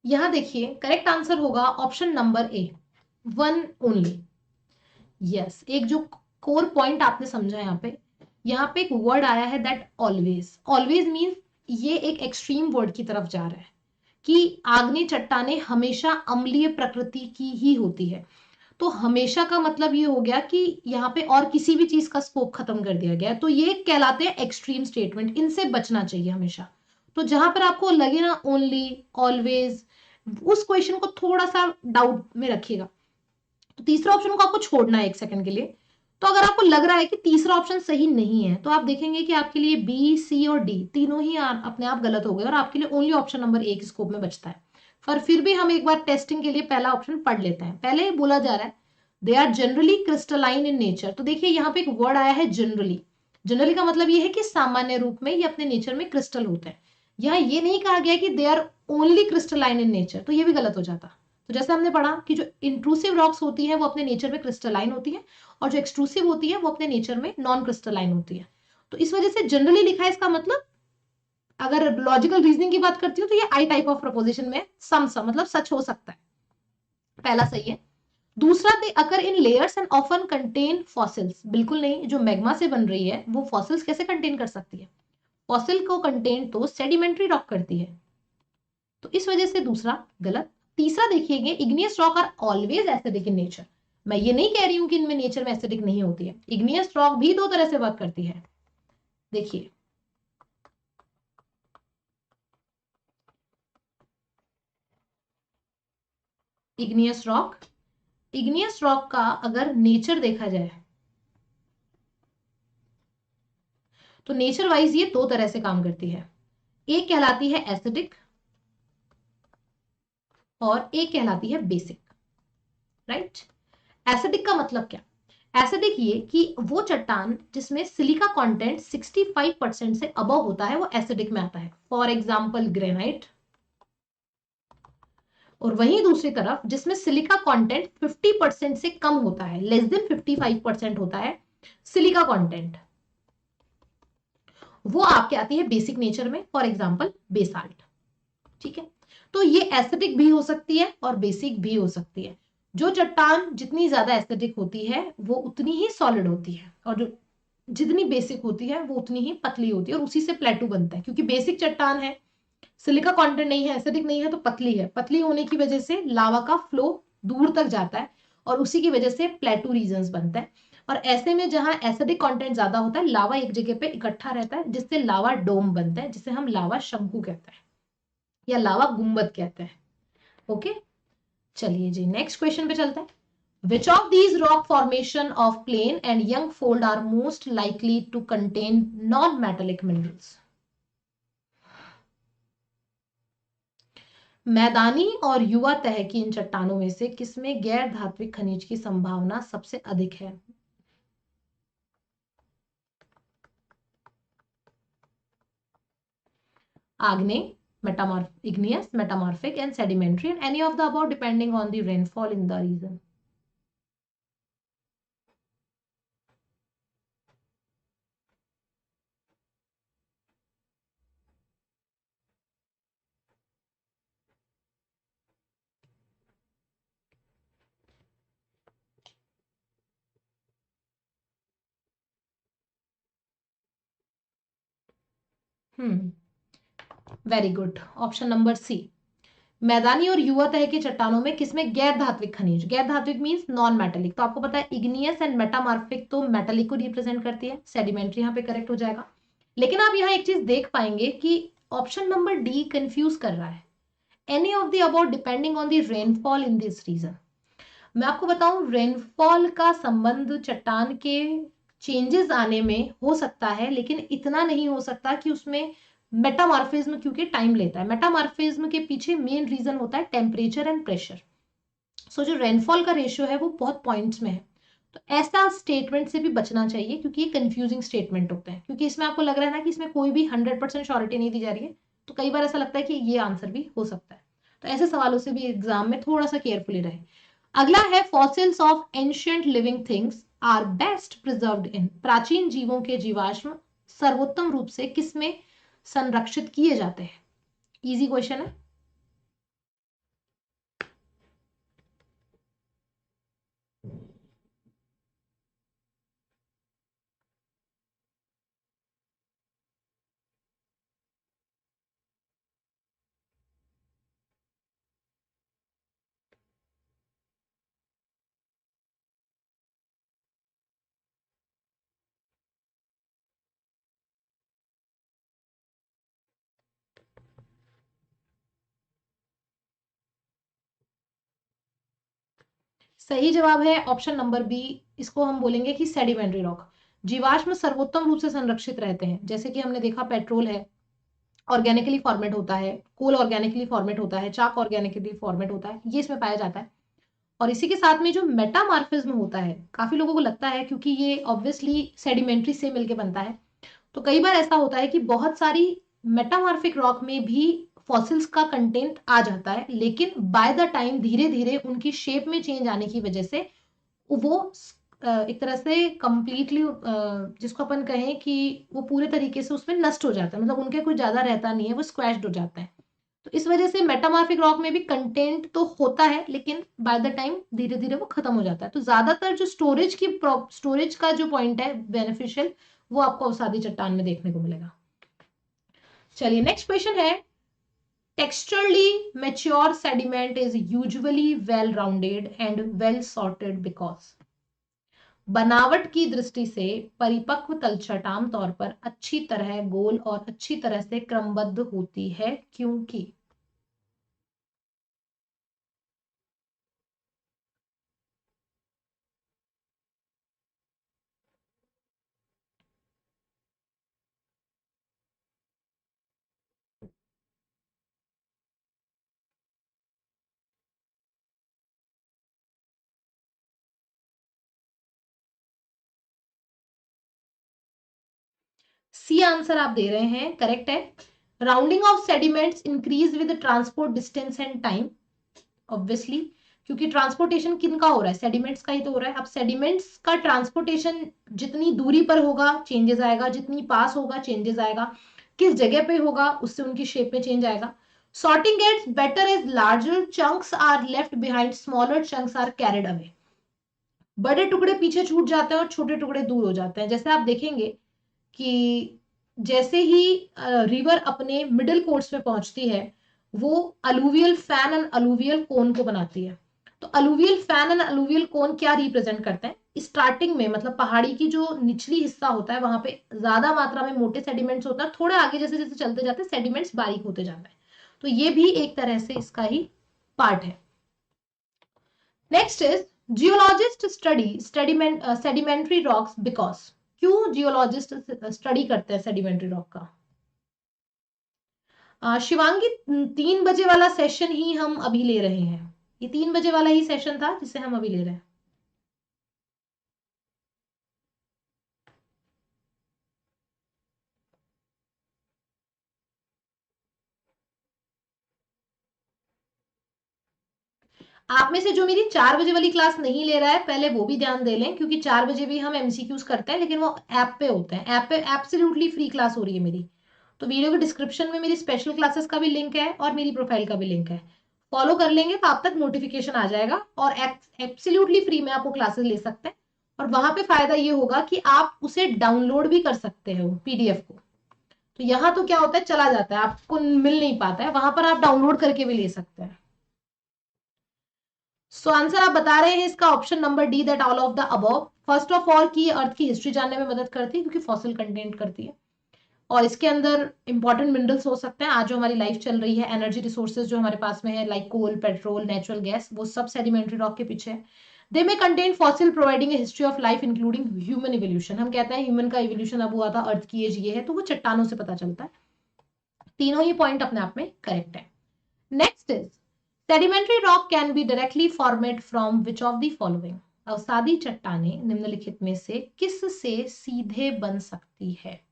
यहां देखिए करेक्ट आंसर होगा ऑप्शन नंबर ए, 1 ओनली। यस, एक जो कोर पॉइंट आपने समझा यहाँ पे एक वर्ड आया है दैट ऑलवेज, ऑलवेज मीन्स ये एक एक्सट्रीम वर्ड की तरफ जा रहा है कि आग्नेय चट्टानें हमेशा अम्लीय प्रकृति की ही होती है। तो हमेशा का मतलब ये हो गया कि यहाँ पे और किसी भी चीज का स्कोप खत्म कर दिया गया है, तो ये कहलाते हैं एक्सट्रीम स्टेटमेंट, इनसे बचना चाहिए हमेशा। तो जहां पर आपको लगे ना ओनली, ऑलवेज, उस क्वेश्चन को थोड़ा सा डाउट में रखिएगा। तो तीसरा ऑप्शन को आपको छोड़ना है एक सेकंड के लिए। तो अगर आपको लग रहा है कि तीसरा ऑप्शन सही नहीं है तो आप देखेंगे कि आपके लिए बी, सी और डी तीनों ही अपने आप गलत हो गए, और आपके लिए ओनली ऑप्शन नंबर ए के स्कोप में बचता है। पर फिर भी हम एक बार टेस्टिंग के लिए पहला ऑप्शन पढ़ लेते हैं। पहले बोला जा रहा है they are generally crystalline in nature. तो देखिए यहाँ पे एक वर्ड आया है जनरली, जनरली का मतलब ये है कि सामान्य रूप में ये अपने नेचर में क्रिस्टल होते हैं। यहाँ ये नहीं कहा गया कि they are only crystalline in nature, तो ये भी गलत हो जाता। तो जैसे हमने पढ़ा कि जो इंट्रूसिव रॉक्स होती है वो अपने नेचर में क्रिस्टलाइन होती है, और जो एक्सट्रूसिव होती है वो अपने नेचर में नॉन क्रिस्टलाइन होती है। तो इस वजह से जनरली लिखा है, इसका मतलब अगर लॉजिकल रीजनिंग की बात करती हूँ तो ये आई टाइप ऑफ प्रपोजिशन में सम मतलब सच हो सकता है, पहला सही है। दूसरा, they occur in layers and often contain fossils, बिल्कुल नहीं, जो मैग्मा से बन रही है वो फॉसिल्स कैसे कंटेन कर सकती है? फॉसिल को कंटेन तो सेडिमेंट्री रॉक करती है, तो इस वजह से दूसरा गलत। तीसरा देखिएगा, igneous rock are always acidic in nature, मैं ये नहीं कह रही हूं कि इनमें नेचर में एसिडिक नहीं होती है, इग्नियस रॉक भी दो तरह से वर्क करती है। देखिए इग्नियस रॉक का अगर नेचर देखा जाए तो नेचर वाइज ये दो तरह से काम करती है, एक कहलाती है एसिडिक और एक कहलाती है बेसिक, राइट। एसिडिक का मतलब क्या? एसिडिक ये कि वो चट्टान जिसमें सिलिका कंटेंट 65% से अबव होता है वो एसिडिक में आता है, फॉर एग्जांपल ग्रेनाइट। और वहीं दूसरी तरफ जिसमें सिलिका कंटेंट 50% से कम होता है, लेस देन 55% होता है सिलिका कंटेंट, वो आपके आती है बेसिक नेचर में, फॉर एग्जांपल बेसाल्ट। ठीक है, तो ये एसिडिक भी हो सकती है और बेसिक भी हो सकती है। जो चट्टान जितनी ज्यादा एसिडिक होती है वो उतनी ही सॉलिड होती है, और जो जितनी बेसिक होती है वो उतनी ही पतली होती है, और उसी से प्लेटू बनता है, क्योंकि बेसिक चट्टान है, सिलिका कंटेंट नहीं है, एसिडिक नहीं है, तो पतली है, पतली होने की वजह से लावा का फ्लो दूर तक जाता है और उसी की वजह से प्लेटू रीजन्स बनता है। और ऐसे में जहां एसिडिक कंटेंट ज्यादा होता है, लावा एक जगह पे इकट्ठा रहता है जिससे लावा डोम बनता है, जिसे हम लावा शंकु कहते हैं या लावा गुंबद कहते हैं। ओके, चलिए जी नेक्स्ट क्वेश्चन पे चलते हैं। Which of these rock formation of plain and young fold are most likely to contain non-metallic minerals? मैदानी और युवा तह की इन चट्टानों में से किसमें गैर धात्विक खनिज की संभावना सबसे अधिक है? आग्नेय, igneous, metamorphic and sedimentary, and any of the above depending on the rainfall in the region. Very good, option number C. मैदानी और युवा तह के चट्टानों में किसमें गैर धात्विक खनिज, गैर धात्विक मींस नॉन मेटेलिक, तो आपको पता है इग्नियस एंड मेटामॉर्फिक तो मेटेलिक को रिप्रेजेंट करती है, सेडिमेंट्री यहाँ पे करेक्ट हो जाएगा। लेकिन आप यहाँ एक चीज देख पाएंगे कि ऑप्शन नंबर डी कंफ्यूज कर रहा है, any of the above depending on the rainfall in this region. मैं आपको बताऊं, रेनफॉल का संबंध चट्टान के चेंजेस आने में हो सकता है, लेकिन इतना नहीं हो सकता कि उसमें मेटामॉर्फिज्म, क्योंकि टाइम लेता है। मेटामॉर्फिज्म के पीछे मेन रीजन होता है टेम्परेचर एंड प्रेशर। सो जो रेनफॉल का रेशियो है वो बहुत पॉइंट्स में है, तो ऐसा स्टेटमेंट से भी बचना चाहिए, क्योंकि ये कंफ्यूजिंग स्टेटमेंट होते हैं, क्योंकि इसमें आपको लग रहा है ना कि इसमें कोई भी 100% श्योरिटी नहीं दी जा रही है, तो कई बार ऐसा लगता है कि ये आंसर भी हो सकता है। तो ऐसे सवालों से भी एग्जाम में थोड़ा सा केयरफुली रहे। अगला है fossils of ancient living things are best preserved in, प्राचीन जीवों के जीवाश्म सर्वोत्तम रूप से किसमें संरक्षित किए जाते हैं? इजी क्वेश्चन है। सही जवाब है ऑप्शन नंबर बी, इसको हम बोलेंगे कि सेडिमेंट्री रॉक। जीवाश्म सर्वोत्तम रूप से संरक्षित रहते हैं, जैसे कि हमने देखा पेट्रोल है ऑर्गेनिकली फॉर्मेट होता है, कोल ऑर्गेनिकली फॉर्मेट होता है, चाक ऑर्गेनिकली फॉर्मेट होता है, ये इसमें पाया जाता है। और इसी के साथ में जो मेटामॉर्फिज्म होता है, काफी लोगों को लगता है क्योंकि ये ऑब्वियसली सेडिमेंट्री से मिलके बनता है, तो कई बार ऐसा होता है कि बहुत सारी मेटामॉर्फिक रॉक में भी फॉसिल्स का कंटेंट आ जाता है, लेकिन बाय द टाइम धीरे धीरे उनकी शेप में चेंज आने की वजह से वो एक तरह से कंप्लीटली, जिसको अपन कहें कि वो पूरे तरीके से उसमें नष्ट हो जाता है, मतलब उनके कुछ ज्यादा रहता नहीं है, वो स्क्वैश्ड हो जाता है। तो इस वजह से मेटामॉर्फिक रॉक में भी कंटेंट तो होता है, लेकिन बाय द टाइम धीरे धीरे वो खत्म हो जाता है। तो ज्यादातर जो स्टोरेज का जो पॉइंट है बेनिफिशियल, वो आपको अवसादी चट्टान में देखने को मिलेगा। चलिए नेक्स्ट क्वेश्चन है, texturally mature sediment is usually well rounded and well sorted because बनावट की दृष्टि से परिपक्व तलछट आमतौर पर अच्छी तरह गोल और अच्छी तरह से क्रमबद्ध होती है, क्योंकि सी आंसर आप दे रहे हैं, करेक्ट है। Rounding off sediments increase with transport distance and time, obviously, क्योंकि ट्रांसपोर्टेशन किनका हो रहा है, सेडिमेंट्स का ही तो हो रहा है। अब सेडिमेंट्स का ट्रांसपोर्टेशन जितनी दूरी पर होगा चेंजेस आएगा, जितनी पास होगा चेंजेस आएगा, किस जगह पे होगा उससे उनकी शेप में चेंज आएगा। Sorting gets better as larger chunks are left behind, smaller chunks are carried away. बड़े टुकड़े पीछे छूट जाते हैं और छोटे टुकड़े दूर हो जाते हैं। जैसे आप देखेंगे कि जैसे ही रिवर अपने मिडिल कोर्स में पहुंचती है, वो अलुवियल फैन एंड अलुवियल कोन को बनाती है। तो अलुवियल फैन एंड अलुवियल कोन क्या रिप्रेजेंट करते हैं, स्टार्टिंग में मतलब पहाड़ी की जो निचली हिस्सा होता है वहां पे ज्यादा मात्रा में मोटे सेडिमेंट्स होता है, थोड़े आगे जैसे जैसे चलते जाते सेडिमेंट्स बारीक होते जाते हैं। तो ये भी एक तरह से इसका ही पार्ट है। Next is geologist study sedimentary rocks because, क्यों जियोलॉजिस्ट स्टडी करते हैं सेडिमेंट्री रॉक का। शिवांगी, 3 बजे वाला सेशन ही हम अभी ले रहे हैं, ये 3 बजे वाला ही सेशन था जिसे हम अभी ले रहे हैं। आप में से जो मेरी 4 बजे वाली क्लास नहीं ले रहा है, पहले वो भी ध्यान दे लें, क्योंकि 4 बजे भी हम एमसीक्यूज करते हैं, लेकिन वो ऐप पे होते हैं। ऐप पे एब्सोल्युटली फ्री क्लास हो रही है मेरी। तो वीडियो के डिस्क्रिप्शन में मेरी स्पेशल क्लासेस का भी लिंक है और मेरी प्रोफाइल का भी लिंक है। फॉलो कर लेंगे तो आप तक नोटिफिकेशन आ जाएगा और एब्सोल्युटली फ्री में आप वो क्लासेस ले सकते हैं। और वहां पे फायदा ये होगा कि आप उसे डाउनलोड भी कर सकते हो पीडीएफ को। तो यहाँ तो क्या होता है, चला जाता है, आपको मिल नहीं पाता है, वहां पर आप डाउनलोड करके भी ले सकते हैं। सो आंसर आप बता रहे हैं इसका option number D, that all of the above. First of all की अर्थ की हिस्ट्री जानने में मदद करती है क्योंकि फॉसिल कंटेंट करती है, और इसके अंदर इंपॉर्टेंट मिनरल्स हो सकते हैं। आज जो हमारी लाइफ चल रही है, एनर्जी रिसोर्सेज जो हमारे पास में है लाइक कोल, पेट्रोल, नेचुरल गैस, वो सब सेडिमेंट्री रॉक के पीछे है। दे में contain fossil providing A history of life including human evolution. हम कहते हैं ह्यूमन का इवोल्यूशन अब हुआ था, अर्थ की एज ये है, तो वो चट्टानों से पता चलता है। तीनों ही पॉइंट अपने आप में करेक्ट है। Next is sedimentary rock can be directly formed from which of the following. अवसादी चट्टानें निम्नलिखित में से किस से सीधे बन सकती है।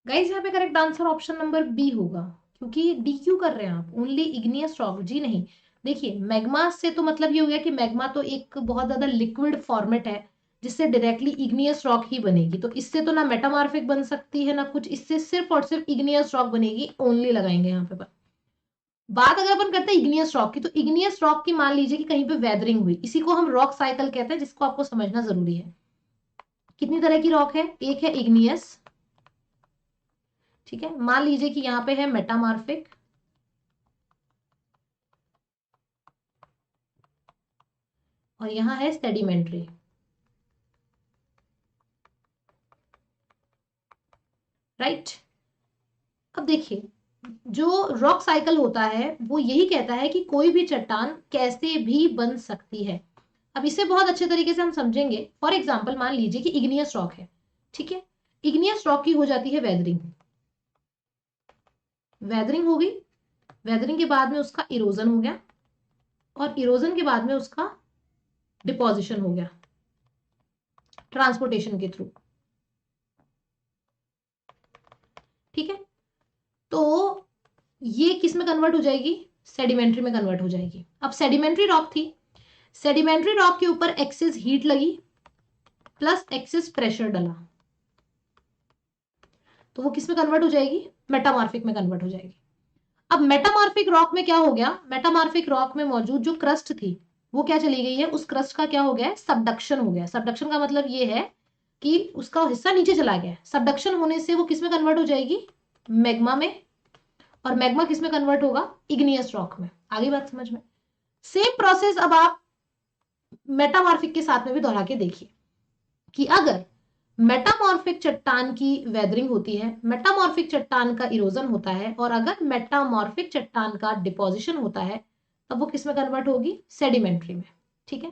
गाइस यहाँ पे correct answer option number B होगा, क्योंकि डी क्यों कर रहे हैं आप, ओनली इग्नियस रॉक जी नहीं। देखिए मैग्मा से तो मतलब ये हो गया कि मैग्मा तो एक बहुत ज्यादा लिक्विड फॉर्मेट है, जिससे डायरेक्टली इग्नियस रॉक ही बनेगी। तो इससे तो ना मेटामॉर्फिक बन सकती है ना कुछ, इससे सिर्फ और सिर्फ इग्नियस रॉक बनेगी, ओनली लगाएंगे यहाँ पे। बात अगर अपन करते हैं इग्नियस रॉक की, तो इग्नियस रॉक की मान लीजिए कि कहीं पे वेदरिंग हुई, इसी को हम रॉक साइकिल कहते हैं, जिसको आपको समझना जरूरी है। कितनी तरह की रॉक है, एक है इग्नियस, ठीक है, मान लीजिए कि यहाँ पे है मेटामॉर्फिक, और यहाँ है सेडिमेंट्री, राइट। अब देखिए, जो रॉक साइकिल होता है वो यही कहता है कि कोई भी चट्टान कैसे भी बन सकती है। अब इसे बहुत अच्छे तरीके से हम समझेंगे। फॉर एग्जाम्पल मान लीजिए कि इग्नियस रॉक है, ठीक है। इग्नियस रॉक की हो जाती है वेदरिंग, वेदरिंग होगी, वेदरिंग के बाद में उसका इरोजन हो गया, और इरोजन के बाद में उसका डिपोजिशन हो गया ट्रांसपोर्टेशन के थ्रू, ठीक है। तो ये किस में कन्वर्ट हो जाएगी, सेडिमेंट्री में कन्वर्ट हो जाएगी। अब सेडिमेंट्री रॉक थी, सेडिमेंट्री रॉक के ऊपर एक्सेस हीट लगी प्लस एक्सेस प्रेशर डला, तो वो किस में कन्वर्ट हो जाएगी, मेटामॉर्फिक में कन्वर्ट हो जाएगी। अब मेटामॉर्फिक रॉक में क्या हो गया, मेटामॉर्फिक रॉक में मौजूद जो क्रस्ट थी वो क्या चली गई है, उस क्रस्ट का क्या हो गया, सबडक्शन हो गया। सबडक्शन का मतलब ये है कि उसका हिस्सा नीचे चला गया। सबडक्शन होने से वो किस में कन्वर्ट हो जाएगी, मैग्मा में, और मैग्मा किस में कन्वर्ट होगा, इग्नियस रॉक में। आगे बात समझ में। सेम प्रोसेस अब आप मेटामॉर्फिक के साथ में भी दोहरा के देखिए कि अगर मेटामॉर्फिक चट्टान की वेदरिंग होती है, मेटामॉर्फिक चट्टान का इरोजन होता है, और अगर मेटामॉर्फिक चट्टान का डिपोजिशन होता है, तब वो किस में कन्वर्ट होगी, सेडिमेंट्री में, ठीक है।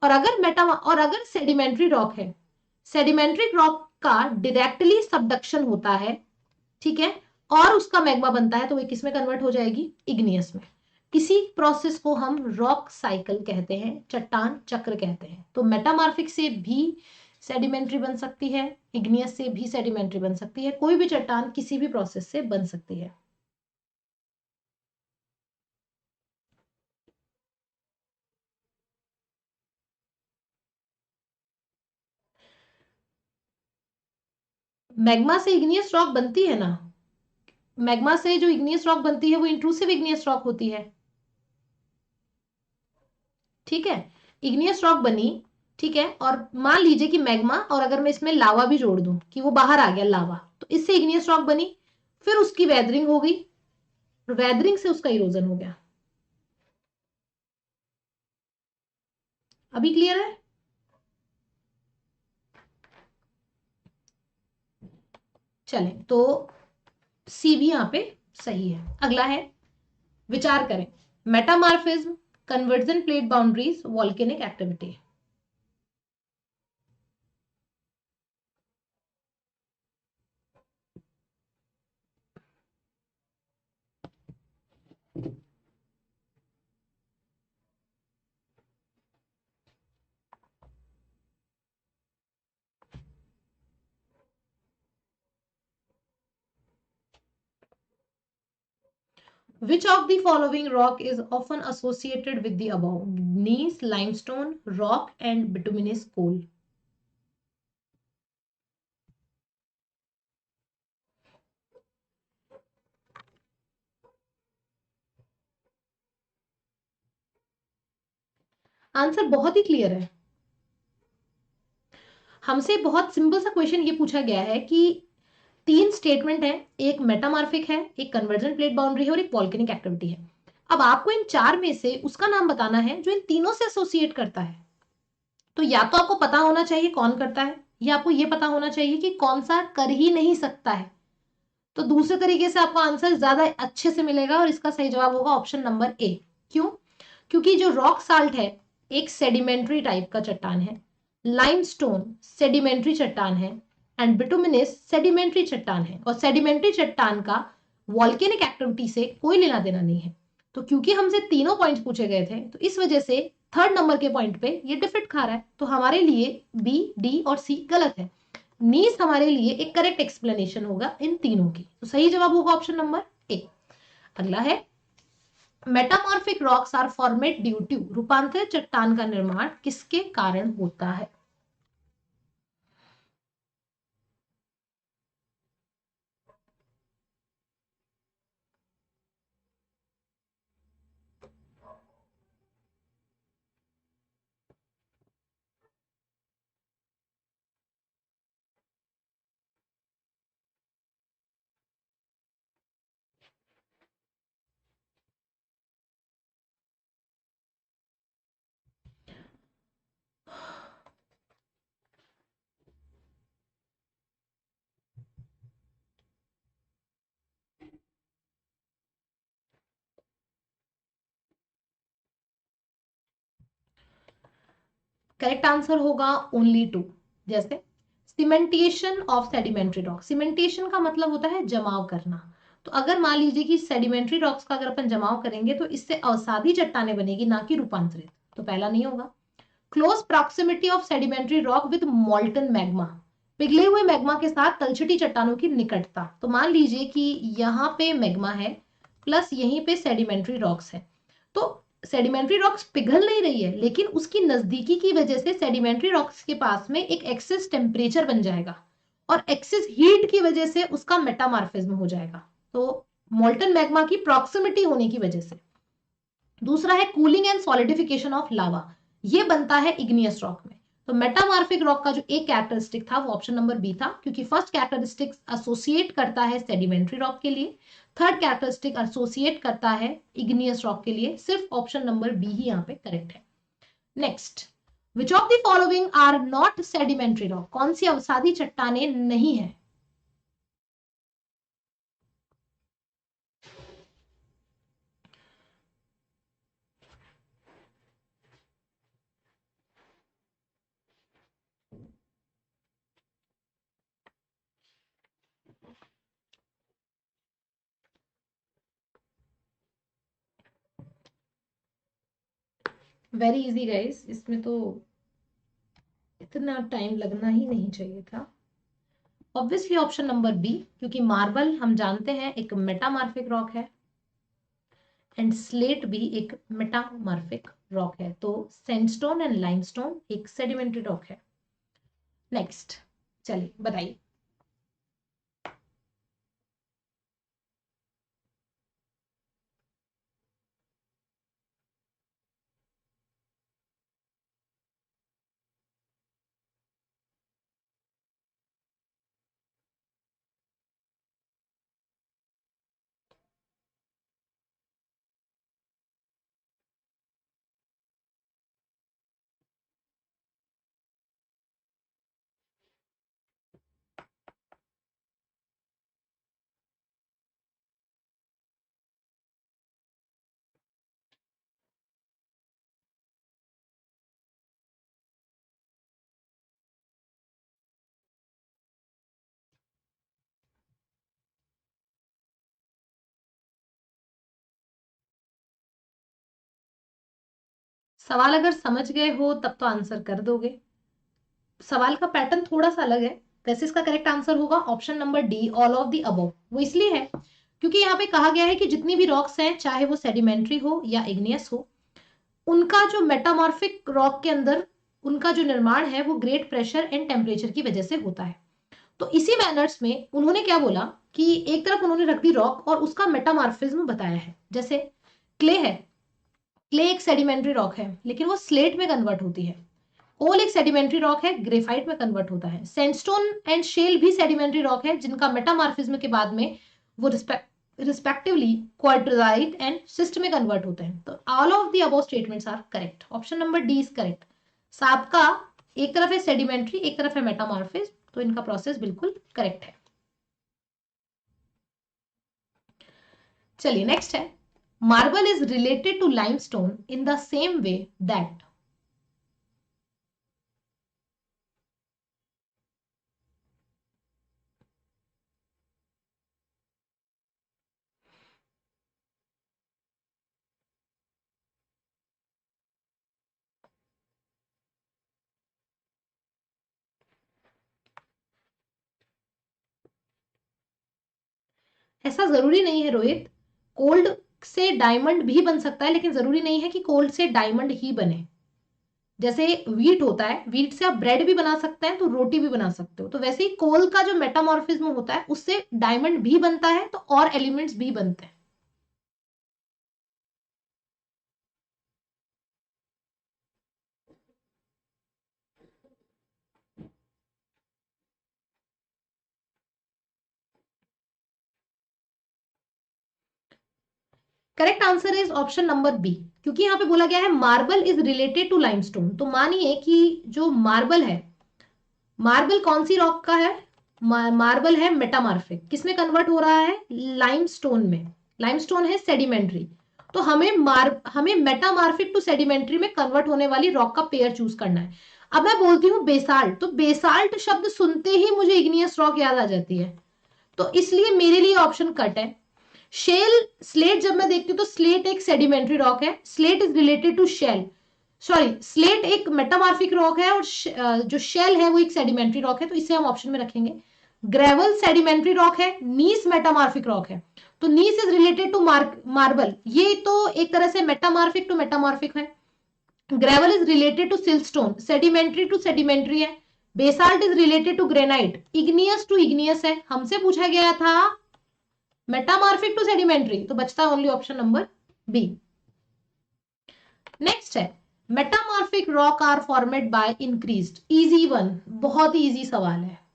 और अगर सेडिमेंट्री रॉक है, सेडिमेंट्री रॉक का डायरेक्टली सबडक्शन होता है, ठीक है, और उसका मैग्मा बनता है, तो वो किस में कन्वर्ट हो जाएगी, इग्नियस में। इसी प्रोसेस को हम रॉक साइकिल कहते हैं, चट्टान चक्र कहते हैं। तो मेटामॉर्फिक से भी सेडिमेंट्री बन सकती है, इग्नियस से भी सेडिमेंट्री बन सकती है, कोई भी चट्टान किसी भी प्रोसेस से बन सकती है। मैग्मा से इग्नियस रॉक बनती है ना, मैग्मा से जो इग्नियस रॉक बनती है वो इंट्रूसिव इग्नियस रॉक होती है, ठीक है। इग्नियस रॉक बनी, ठीक है, और मान लीजिए कि मैग्मा, और अगर मैं इसमें लावा भी जोड़ दूं कि वो बाहर आ गया लावा, तो इससे इग्नियस रॉक बनी, फिर उसकी वेदरिंग हो गई, वेदरिंग से उसका इरोजन हो गया। अभी क्लियर है। चले तो सी भी यहां पे सही है। अगला है, विचार करें, metamorphism, conversion plate boundaries, volcanic activity. Which of the following rock is often associated with the above? Gneiss, limestone, rock, and bituminous coal. Answer बहुत ही क्लियर है। हमसे बहुत सिंपल सा क्वेश्चन ये पूछा गया है कि तीन स्टेटमेंट है, एक मेटामॉर्फिक है, एक कन्वर्जन प्लेट बाउंड्री है, और एक वॉल्केनिक एक्टिविटी है। अब आपको इन चार में से उसका नाम बताना है जो इन तीनों से एसोसिएट करता है। तो या तो आपको पता होना चाहिए कौन करता है, या आपको ये पता होना चाहिए कि कौन सा कर ही नहीं सकता है। तो दूसरे तरीके से आपको आंसर ज्यादा अच्छे से मिलेगा, और इसका सही जवाब होगा ऑप्शन नंबर ए। क्यों, क्योंकि जो रॉक साल्ट है एक सेडिमेंट्री टाइप का चट्टान है, लाइमस्टोन सेडिमेंट्री चट्टान है, एंड बिटुमिनस सेडिमेंट्री चट्टान है, और सेडिमेंट्री चट्टान का वॉल्केनिक एक्टिविटी से कोई लेना देना नहीं है। तो क्योंकि हमसे तीनों पॉइंट्स पूछे गए थे, तो इस वजह से थर्ड नंबर के पॉइंट पे ये डिफिट खा रहा है। तो हमारे लिए बी, डी और सी गलत है। नीस हमारे लिए एक करेक्ट एक्सप्लेनेशन होगा इन तीनों की। तो सही जवाब होगा ऑप्शन नंबर ए। अगला है, metamorphic rocks are formed due to, रूपांतरित चट्टान का निर्माण किसके कारण होता है। करेक्ट आंसर होगा ओनली 2। जैसे cementation of sedimentary rock, cementation का मतलब होता है जमाव करना। तो अगर मान लीजिए कि सेडिमेंट्री रॉक्स का अगर अपन जमाव करेंगे तो इससे अवसादी चट्टाने बनेगी, ना कि रूपांतरित, तो पहला नहीं होगा। Close proximity of sedimentary rock with मॉल्टन magma, पिघले हुए मैग्मा के साथ तलछटी चट्टानों की निकटता। तो मान लीजिए कि यहाँ पे मैग्मा है प्लस यहीं पे सेडिमेंट्री रॉक्स है, तो सेडिमेंट्री रॉक्स पिघल नहीं रही है, लेकिन उसकी नजदीकी की वजह से सेडिमेंट्री रॉक्स के पास में एक एक्सेस टेम्परेचर बन जाएगा और एक्सेस हीट की वजह से उसका मेटामॉर्फिज्म हो जाएगा, तो मोल्टन मैग्मा की प्रॉक्सिमिटी होने की वजह से। दूसरा है cooling and solidification of lava, ये बनता है इग्नियस रॉक में। तो मेटामॉर्फिक रॉक का जो एक कैरेक्टरिस्टिक था वो ऑप्शन नंबर बी था, क्योंकि फर्स्ट कैरेक्टरिस्टिक एसोसिएट करता है सेडिमेंट्री रॉक के लिए, थर्ड कैरेक्टरिस्टिक एसोसिएट करता है इग्नियस रॉक के लिए। सिर्फ ऑप्शन नंबर बी ही यहाँ पे करेक्ट है। Next, which of the following are not sedimentary rock, कौन सी अवसादी चट्टाने नहीं है? वेरी इजी गाइस, इसमें तो इतना टाइम लगना ही नहीं चाहिए था। ऑब्वियसली ऑप्शन नंबर बी, क्योंकि मार्बल हम जानते हैं एक मेटामॉर्फिक रॉक है एंड स्लेट भी एक मेटामॉर्फिक रॉक है, तो सैंडस्टोन एंड लाइमस्टोन एक सेडिमेंट्री रॉक है। नेक्स्ट, चलिए बताइए। सवाल अगर समझ गए हो तब तो आंसर कर दोगे। सवाल का पैटर्न थोड़ा सा अलग है, वैसे इसका करेक्ट आंसर होगा option number D, all of the above. वो इसलिए है क्योंकि यहाँ पे कहा गया है कि जितनी भी रॉक्स हैं, चाहे वो सेडिमेंट्री हो या इग्नियस हो, उनका जो मेटामॉर्फिक रॉक के अंदर उनका जो निर्माण है वो ग्रेट प्रेशर एंड टेम्परेचर की वजह से होता है। तो इसी मैनर्स में उन्होंने क्या बोला कि एक तरफ उन्होंने रख दी रॉक और उसका मेटामॉर्फिज्म बताया है। जैसे क्ले है, क्ले एक सेडिमेंट्री रॉक है लेकिन वो स्लेट में कन्वर्ट होती है। ओल एक सेडिमेंट्री रॉक है, ग्रेफाइट में कन्वर्ट होता है। सैंडस्टोन एंड शेल भी सेडिमेंट्री रॉक है जिनका मेटामॉर्फिज्म के बाद में वो रिस्पेक्टिवली क्वार्टराइट एंड सिस्ट में कन्वर्ट होते हैं। तो all of the above statements are correct, option number D is correct. सबका एक तरफ है सेडिमेंट्री, एक तरफ है मेटामॉर्फिज्म, तो इनका प्रोसेस बिल्कुल करेक्ट है। चलिए नेक्स्ट है, marble is related to limestone in the same way that. ऐसा जरूरी नहीं है रोहित, कोल्ड से डायमंड भी बन सकता है, लेकिन जरूरी नहीं है कि कोल्ड से डायमंड ही बने। जैसे वीट होता है, वीट से आप ब्रेड भी बना सकते हैं तो रोटी भी बना सकते हो, तो वैसे ही कोल का जो मेटामॉर्फिज्म होता है उससे डायमंड भी बनता है तो और एलिमेंट्स भी बनते हैं। Correct answer is option number B, क्योंकि यहाँ पे बोला गया है marble is related to limestone. तो मानिए कि जो मार्बल है, मार्बल कौन सी रॉक का है? मार्बल है मेटामॉर्फिक, किसमें कन्वर्ट हो रहा है? लाइमस्टोन में। लाइमस्टोन है सेडिमेंट्री, तो हमें मेटामार्फिक टू सेडिमेंट्री में कन्वर्ट होने वाली रॉक का पेयर चूज करना है। अब मैं बोलती हूँ बेसाल्ट, तो बेसाल्ट शब्द सुनते ही मुझे इग्नियस रॉक याद आ जाती है, तो इसलिए मेरे लिए ऑप्शन कट है। शेल स्लेट जब मैं देखती हूँ तो स्लेट एक सेडिमेंट्री रॉक है, slate is related to shale, sorry slate एक मेटामार्फिक रॉक है और जो शेल है वो एक सेडिमेंट्री रॉक है, तो इसे हम ऑप्शन में रखेंगे। ग्रेवल सेडिमेंट्री रॉक है, नीस मेटामार्फिक रॉक है, तो gneiss is related to marble, ये तो एक तरह से मेटामार्फिक टू मेटामार्फिक है। Gravel is related to siltstone, sedimentary to sedimentary है। Basalt is related to granite, igneous to igneous है। हमसे पूछा गया था मेटामार्फिक टू सेडिमेंट्री, तो बचता है only option number B. Next है metamorphic rock are formed by increased, easy one, बहुत ही इजी सवाल है।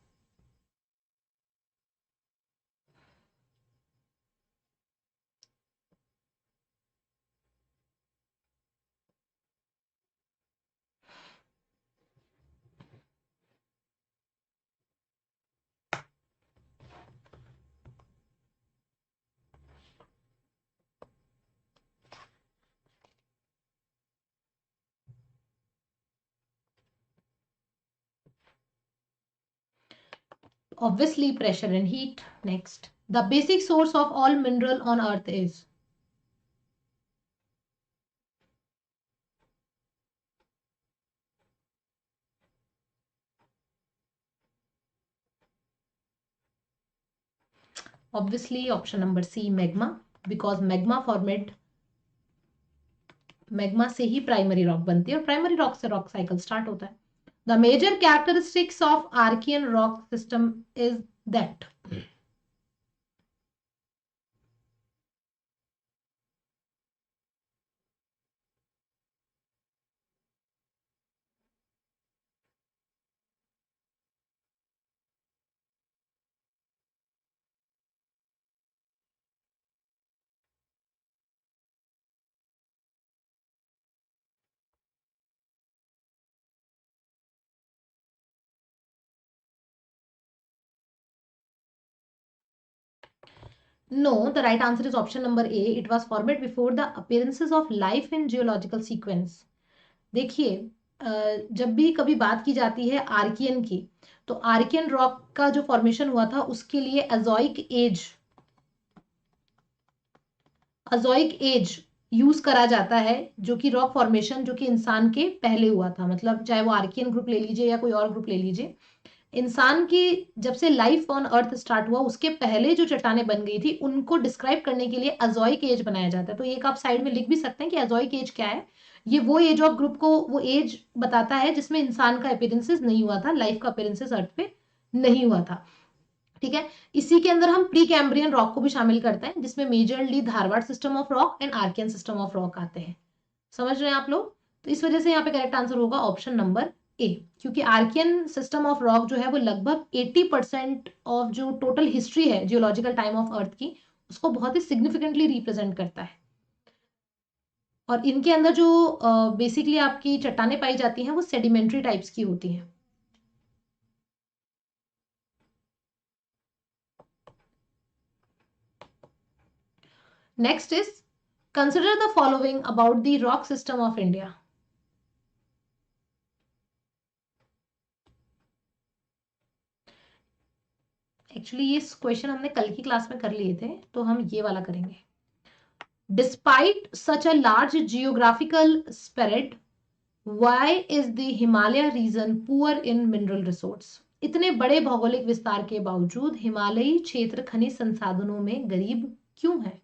Obviously pressure and heat. Next, the basic source of all mineral on earth is, obviously option number C, magma, because magma से ही primary rock बनती है और primary rock से रॉक साइकिल स्टार्ट होता है। The major characteristics of Archean rock system is that, no, the right answer is option number A. It was formed before the appearances of life in geological sequence. देखिए, जब भी कभी बात की जाती है आर्कियन की, तो आर्कियन रॉक का जो फॉर्मेशन हुआ था उसके लिए अजोइक एज यूज करा जाता है, जो कि रॉक फॉर्मेशन जो कि इंसान के पहले हुआ था, मतलब चाहे वो आर्कियन ग्रुप ले लीजिए या कोई और ग्रुप ले लीजिए, इंसान की जब से लाइफ ऑन अर्थ स्टार्ट हुआ उसके पहले जो चट्टाने बन गई थी उनको डिस्क्राइब करने के लिए अजोइक एज बनाया जाता है। तो एक आप साइड में लिख भी सकते हैं कि अजोइक एज क्या है, ये वो एज ऑफ ग्रुप को, वो एज बताता है जिसमें इंसान का अपीयरेंसेस नहीं हुआ था, लाइफ का अपीयरेंसेस अर्थ पे नहीं हुआ था। ठीक है, इसी के अंदर हम प्री कैम्ब्रियन रॉक को भी शामिल करते हैं, जिसमें majorly Dharwad system of rock and Archean system of rock आते हैं। समझ रहे हैं आप लोग? तो इस वजह से यहाँ पे करेक्ट आंसर होगा ऑप्शन नंबर ए, क्योंकि आर्कियन सिस्टम ऑफ रॉक जो है वो लगभग 80% ऑफ जो टोटल हिस्ट्री है जियोलॉजिकल टाइम ऑफ अर्थ की, उसको बहुत ही सिग्निफिकेंटली रिप्रेजेंट करता है। और इनके अंदर जो बेसिकली आपकी चट्टाने पाई जाती हैं वो सेडिमेंट्री टाइप्स की होती हैं। Next is consider the following about the rock system of India. Actually ये क्वेश्चन हमने कल की क्लास में कर लिए थे, तो हम ये वाला करेंगे। Despite such a large geographical spread, why is the Himalaya region poor in mineral resource. इतने बड़े भौगोलिक विस्तार के बावजूद हिमालयी क्षेत्र खनिज संसाधनों में गरीब क्यों है?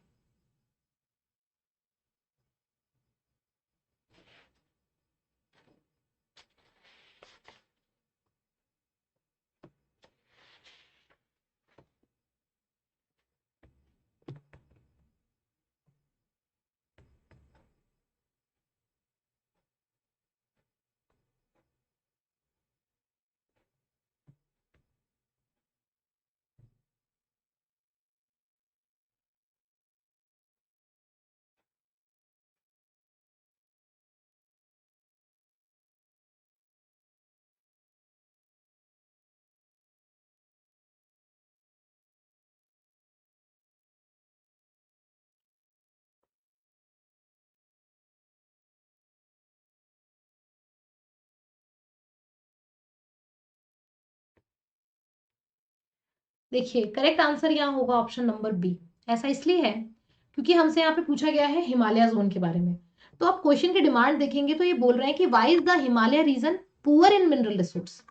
देखिए करेक्ट आंसर यहाँ होगा ऑप्शन नंबर बी। ऐसा इसलिए है क्योंकि हमसे यहाँ पे पूछा गया है हिमालय जोन के बारे में। तो आप क्वेश्चन की डिमांड देखेंगे तो ये बोल रहे हैं कि why is the Himalaya region poor in mineral resource.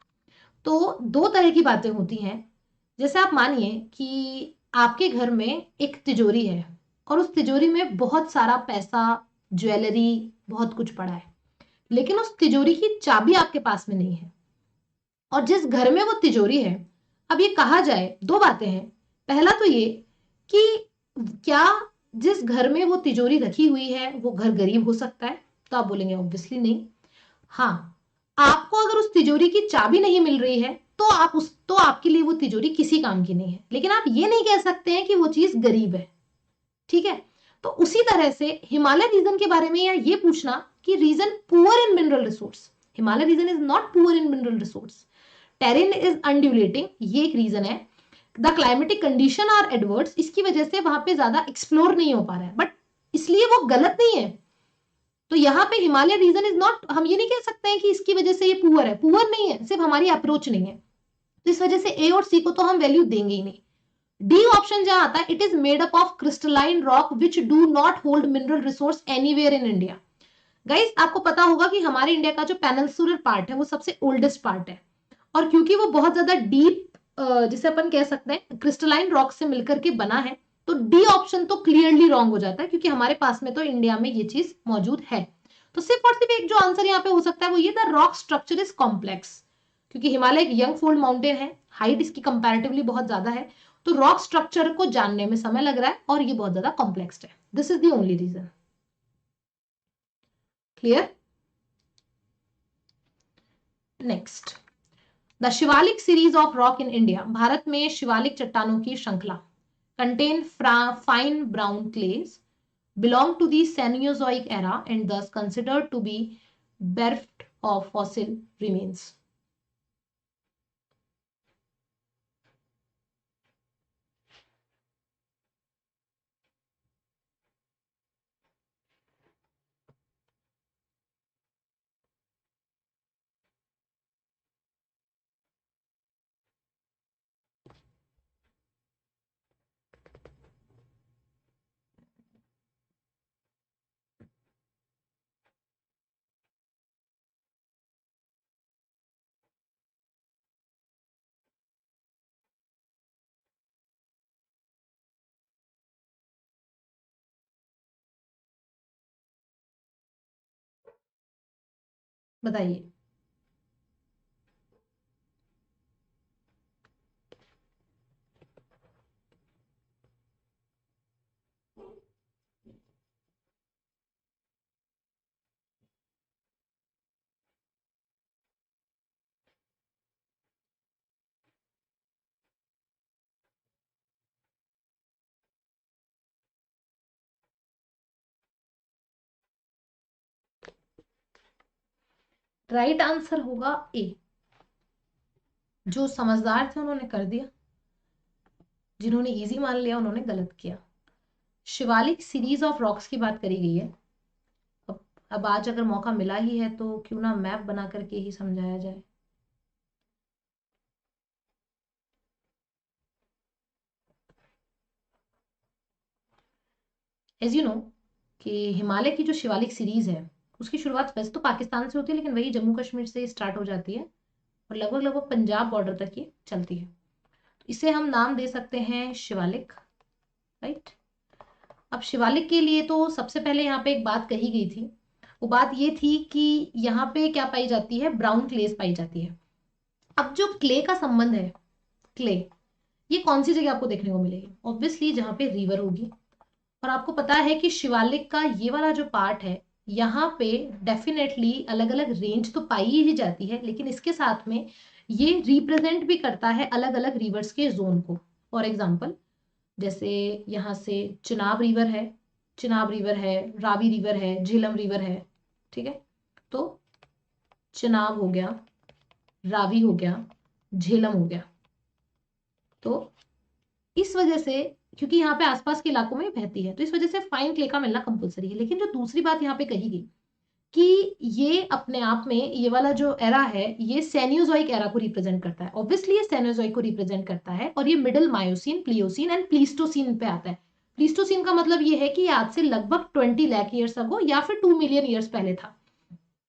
तो दो तरह की बातें होती हैं। जैसे आप मानिए कि आपके घर में एक तिजोरी है और उस तिजोरी में बहुत सारा पैसा, ज्वेलरी, बहुत कुछ पड़ा है, लेकिन उस तिजोरी की चाबी आपके पास में नहीं है। और जिस घर में वो तिजोरी है, अब ये कहा जाए दो बातें हैं। पहला तो ये कि क्या जिस घर में वो तिजोरी रखी हुई है वो घर गरीब हो सकता है? तो आप बोलेंगे ऑब्वियसली नहीं। हाँ, आपको अगर उस तिजोरी की चाबी नहीं मिल रही है तो आपके लिए वो तिजोरी किसी काम की नहीं है, लेकिन आप ये नहीं कह सकते हैं कि वो चीज गरीब है। ठीक है। तो उसी तरह से हिमालय रीजन के बारे में या ये पूछना कि region poor in mineral resource, Himalaya region is not poor in mineral resource, terrain is undulating, ये एक रीजन है। The climatic condition are adverse, इसकी वजह से वहां पे ज्यादा एक्सप्लोर नहीं हो पा रहा है, बट इसलिए वो गलत नहीं है। तो यहाँ पे हिमालय रीजन इज नॉट, हम ये नहीं कह सकते हैं कि इसकी वजह से ये पुअर है, पुअर नहीं है, सिर्फ हमारी अप्रोच नहीं है। तो इस वजह से ए और सी को तो हम वैल्यू देंगे ही नहीं। डी ऑप्शन जहां आता है, it is made up of crystalline rock which do not hold mineral resource anywhere in India. Guys आपको पता होगा कि हमारे इंडिया का जो पेनिनसुलर पार्ट है वो सबसे ओल्डेस्ट पार्ट है, और क्योंकि वो बहुत ज्यादा डीप, जिसे अपन कह सकते हैं क्रिस्टलाइन रॉक से मिलकर के बना है, तो डी ऑप्शन तो क्लियरली रॉन्ग हो जाता है, क्योंकि हमारे पास में तो इंडिया में ये चीज मौजूद है। तो सिर्फ और सिर्फ एक जो आंसर यहाँ पे हो सकता है वो ये, the rock structure is complex, क्योंकि हिमालय एक यंग फोल्ड माउंटेन है, हाइट इसकी कंपैरेटिवली बहुत ज्यादा है, तो रॉक स्ट्रक्चर को जानने में समय लग रहा है और ये बहुत ज्यादा कॉम्प्लेक्स है। This is the only region. Clear? Next, the Shivalik series of rock in India, Bharat में शिवालिक चट्टानों की श्रृंखला, contain fine brown clays, belong to the Cenozoic era and thus considered to be bereft of fossil remains. बताइए। Right answer होगा ए। जो समझदार थे उन्होंने कर दिया, जिन्होंने इजी मान लिया उन्होंने गलत किया। शिवालिक सीरीज ऑफ रॉक्स की बात करी गई है। अब आज अगर मौका मिला ही है तो क्यों ना मैप बना करके ही समझाया जाए। एज यू नो कि हिमालय की जो शिवालिक सीरीज है उसकी शुरुआत वैसे तो पाकिस्तान से होती है, लेकिन वही जम्मू कश्मीर से स्टार्ट हो जाती है और लगभग लगभग पंजाब बॉर्डर तक ये चलती है। तो इसे हम नाम दे सकते हैं शिवालिक। राइट। अब शिवालिक के लिए तो सबसे पहले यहाँ पे एक बात कही गई थी, वो बात ये थी कि यहाँ पे क्या पाई जाती है, ब्राउन क्लेस पाई जाती है। अब जो क्ले का संबंध है, क्ले ये कौन सी जगह आपको देखने को मिलेगी? ऑब्वियसली जहाँ पे रिवर होगी। और आपको पता है कि शिवालिक का ये वाला जो पार्ट है, यहाँ पे डेफिनेटली अलग अलग रेंज तो पाई ही जाती है, लेकिन इसके साथ में ये रिप्रेजेंट भी करता है अलग अलग रिवर्स के जोन को। फॉर एग्जाम्पल, जैसे यहाँ से चिनाब रिवर है, रावी रिवर है, झेलम रिवर है। ठीक है। तो चिनाब हो गया, रावी हो गया, झेलम हो गया। तो इस वजह से, क्योंकि यहाँ पे आसपास के इलाकों में बहती है, तो इस वजह से फाइन क्ले का मिलना कंपलसरी है। लेकिन जो दूसरी बात यहाँ पे कही गई कि ये अपने आप में ये वाला जो एरा है ये सेनियोजोइक एरा को रिप्रेजेंट करता है। ऑब्वियसली ये सेनियोजोइक को रिप्रेजेंट करता है और ये मिडिल मायोसिन, प्लियोसिन एंड प्लीस्टोसिन पे आता है। प्लीस्टोसिन का मतलब ये है कि आज से लगभग 20 लाख ईयर्स अगो या फिर 2 मिलियन ईयर्स पहले था।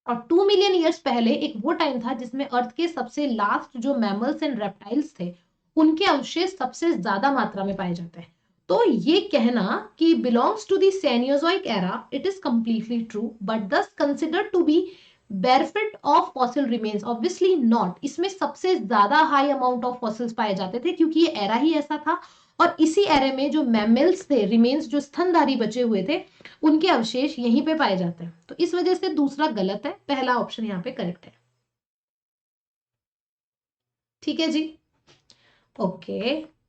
और 2 मिलियन ईयर्स पहले एक वो टाइम था जिसमें अर्थ के सबसे लास्ट जो मैमल्स एंड रेप्टाइल्स थे उनके अवशेष सबसे ज्यादा मात्रा में पाए जाते हैं। तो ये कहना कि belongs to the cenozoic era it is completely true but this considered to be benefit of fossil remains, obviously not. इसमें सबसे ज्यादा हाई अमाउंट ऑफ फॉसिल्स पाए जाते थे क्योंकि ये एरा ही ऐसा था और इसी एरे में जो मैमल्स थे, रिमेन्स जो स्तनधारी बचे हुए थे, उनके अवशेष यहीं पे पाए जाते हैं। तो इस वजह से दूसरा गलत है, पहला ऑप्शन यहाँ पे करेक्ट है। ठीक है जी, ओके।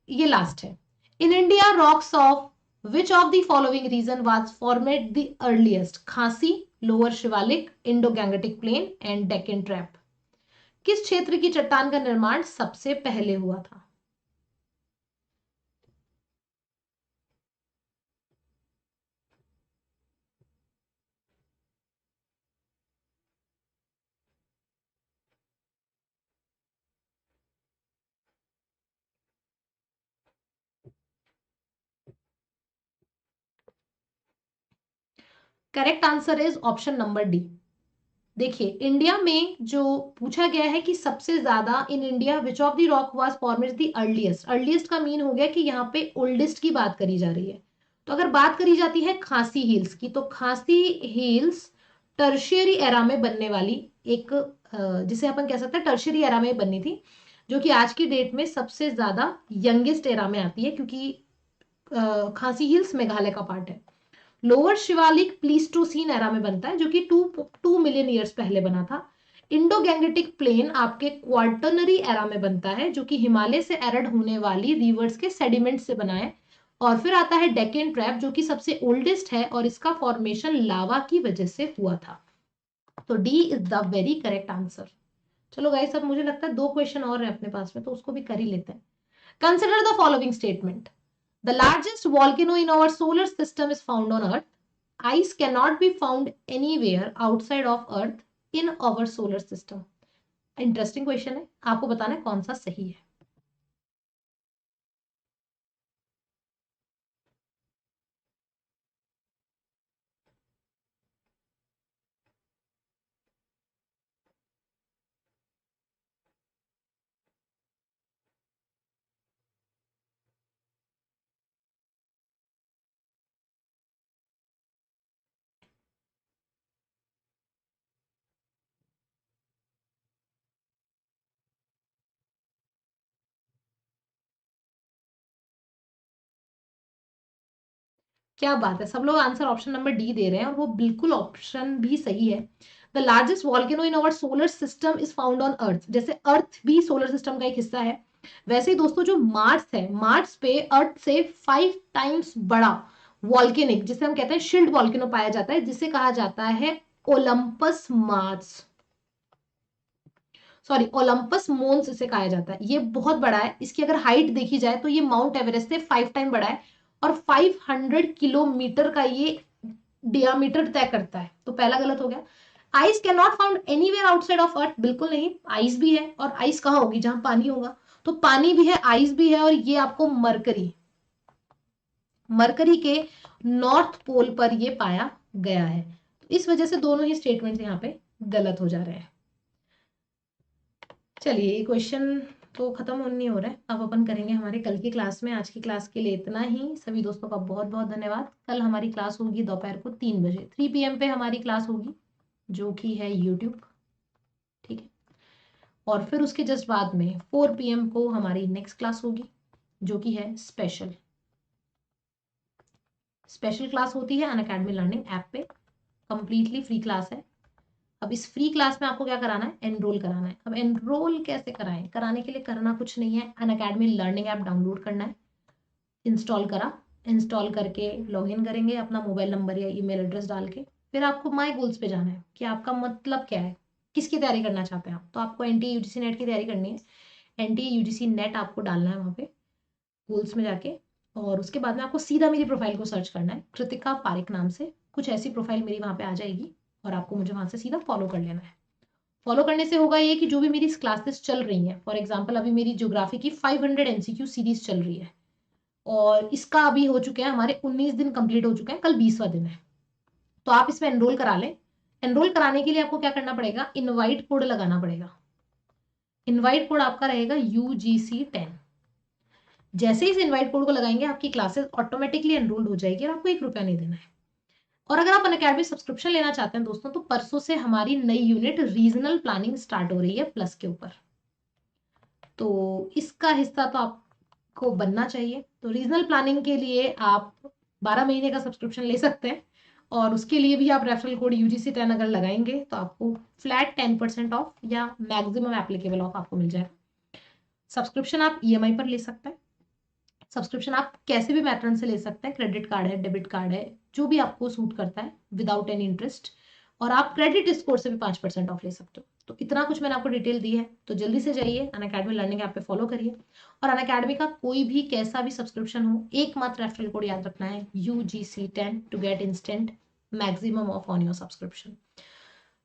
ये लास्ट है। In India rocks of which of the following region was formed the earliest? Khasi, lower Shivalik, Indo Gangetic plain and Deccan trap. किस क्षेत्र की चट्टान का निर्माण सबसे पहले हुआ था? Correct answer is option number D. देखिए, इंडिया में जो पूछा गया है कि सबसे ज्यादा in India which of the rock was formed the earliest, earliest का मीन हो गया कि यहाँ पे ओल्डेस्ट की बात करी जा रही है। तो अगर बात करी जाती है खासी हिल्स की, तो खासी हिल्स टर्शियरी एरा में बनने वाली एक जिसे अपन कह सकते हैं टर्शियरी एरा में बननी थी, जो कि आज की डेट में सबसे ज्यादा यंगेस्ट एरा में आती है क्योंकि खासी हिल्स मेघालय का पार्ट है। लोअर शिवालिक प्लीस्टोसीन एरा में बनता है जो कि 2 मिलियन ईयर्स पहले बना था। इंडो गैंगेटिक प्लेन आपके क्वार्टरनरी एरा में बनता है जो कि हिमालय से एरड होने वाली रिवर्स के सेडिमेंट से बना है। और फिर आता है डेक्कन ट्रैप जो कि सबसे ओल्डेस्ट है और इसका फॉर्मेशन लावा की वजह से हुआ था। तो D is the very correct answer. चलो गाइस, अब मुझे लगता है 2 क्वेश्चन और है अपने पास में, तो उसको भी कर ही लेते हैं। Consider the following statement. The largest volcano in our solar system is found on Earth. Ice cannot be found anywhere outside of Earth in our solar system. Interesting question है, आपको बताना है कौन सा सही है। क्या बात है, सब लोग आंसर ऑप्शन नंबर डी दे रहे हैं और वो बिल्कुल ऑप्शन भी सही है। The largest volcano in our solar system is found on earth. जैसे अर्थ भी सोलर सिस्टम का एक हिस्सा है, वैसे ही दोस्तों जो मार्स है, मार्स पे अर्थ से 5 टाइम्स बड़ा वॉल्केनिक जिसे हम कहते हैं शिल्ड वॉल्केनो पाया जाता है, जिसे कहा जाता है ओलंपस मार्स, सॉरी ओलंपस मोन्स इसे कहा जाता है। ये बहुत बड़ा है, इसकी अगर हाइट देखी जाए तो ये माउंट एवरेस्ट से 5 टाइम बड़ा है और 500 किलोमीटर का ये डियामीटर तय करता है। तो पहला गलत हो गया। Ice can not found anywhere outside of earth, बिल्कुल नहीं, आइस भी है। और आइस कहाँ होगी? जहां पानी होगा। तो पानी भी है, आइस भी है, और ये आपको मरकरी, मरकरी के नॉर्थ पोल पर ये पाया गया है। तो इस वजह से दोनों ही स्टेटमेंट यहाँ पे गलत हो जा रहे हैं। चलिए, ये क्वेश्चन तो खत्म होने नहीं हो रहा है, अब अपन करेंगे हमारे कल की क्लास में। आज की क्लास के लिए इतना ही। सभी दोस्तों का बहुत बहुत धन्यवाद। कल हमारी क्लास होगी दोपहर को 3 बजे, 3 PM पे हमारी क्लास होगी जो कि है यूट्यूब, ठीक है। और फिर उसके जस्ट बाद में 4 PM को हमारी नेक्स्ट क्लास होगी जो कि है स्पेशल। स्पेशल क्लास होती है अनअकैडमी लर्निंग ऐप पे, कंप्लीटली फ्री क्लास है। अब इस फ्री क्लास में आपको क्या कराना है? एनरोल कराना है। अब एनरोल कैसे कराएं? कराने के लिए करना कुछ नहीं है, अनअकैडमी लर्निंग ऐप डाउनलोड करना है। इंस्टॉल करा, इंस्टॉल करके लॉगिन करेंगे अपना मोबाइल नंबर या ईमेल एड्रेस डाल के। फिर आपको माई गोल्स पे जाना है कि आपका मतलब क्या है, किसकी तैयारी करना चाहते हैं आप। तो आपको NTA UGC नेट की तैयारी करनी है। NTA UGC नेट आपको डालना है वहाँ पे गोल्स में जाके, और उसके बाद में आपको सीधा मेरी प्रोफाइल को सर्च करना है, कृतिका पारिक नाम से। कुछ ऐसी प्रोफाइल मेरी वहाँ पे आ जाएगी। और आपको मुझे वहां से सीधा फॉलो कर लेना है। फॉलो करने से होगा ये कि जो भी मेरी क्लासेस चल रही हैं, फॉर एग्जाम्पल अभी मेरी ज्योग्राफी की 500 एमसीक्यू सीरीज चल रही है और इसका अभी हो चुके हैं हमारे 19 दिन कंप्लीट हो चुके हैं, कल 20वां दिन है। तो आप इसमें एनरोल करा लें। एनरोल कराने के लिए आपको क्या करना पड़ेगा, इनवाइट कोड लगाना पड़ेगा। इनवाइट कोड आपका रहेगा UGC10। जैसे ही इस इनवाइट कोड को लगाएंगे आपकी क्लासेस ऑटोमेटिकली एनरोल्ड हो जाएगी और आपको 1 रुपया नहीं देना है। और अगर आप अनअकैडमी सब्सक्रिप्शन लेना चाहते हैं दोस्तों, तो परसों से हमारी नई यूनिट रीजनल प्लानिंग स्टार्ट हो रही है प्लस के ऊपर, तो इसका हिस्सा तो आपको बनना चाहिए। तो रीजनल प्लानिंग के लिए आप 12 महीने का सब्सक्रिप्शन ले सकते हैं और उसके लिए भी आप रेफरल कोड UGC10 अगर लगाएंगे तो आपको फ्लैट 10% ऑफ या मैक्सिमम एप्लीकेबल ऑफ आपको मिल जाएगा। सब्सक्रिप्शन आप EMI पर ले सकते हैं। सब्सक्रिप्शन आप कैसे भी पैटर्न से ले सकते हैं, क्रेडिट कार्ड है, डेबिट कार्ड है, जो भी आपको सूट करता है विदाउट एनी इंटरेस्ट। और आप क्रेडिट स्कोर से भी 5% ऑफ ले सकते हो। तो इतना कुछ मैंने आपको डिटेल दी है, तो जल्दी से जाइए अनअकैडमी लर्निंग ऐप पे फॉलो करिए। और अनअकैडमी का कोई भी कैसा भी सब्सक्रिप्शन हो, एकमात्र रेफरल कोड याद रखना है UGC10 to get instant maximum off on your subscription.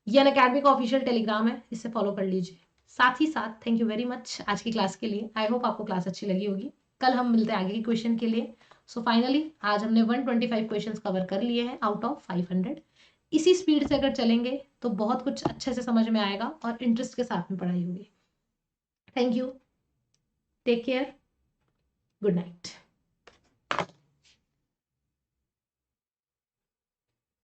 ये अनअकैडमी का ऑफिशियल टेलीग्राम है, इससे फॉलो कर लीजिए। साथ ही साथ थैंक यू वेरी मच आज की क्लास के लिए। आई होप आपको क्लास अच्छी लगी होगी। कल हम मिलते हैं आगे के क्वेश्चन के लिए। सो फाइनली आज हमने 125 क्वेश्चंस कवर कर लिए हैं आउट ऑफ 500। इसी स्पीड से अगर चलेंगे तो बहुत कुछ अच्छे से समझ में आएगा और इंटरेस्ट के साथ में पढ़ाई होगी। Thank you, take care, good night.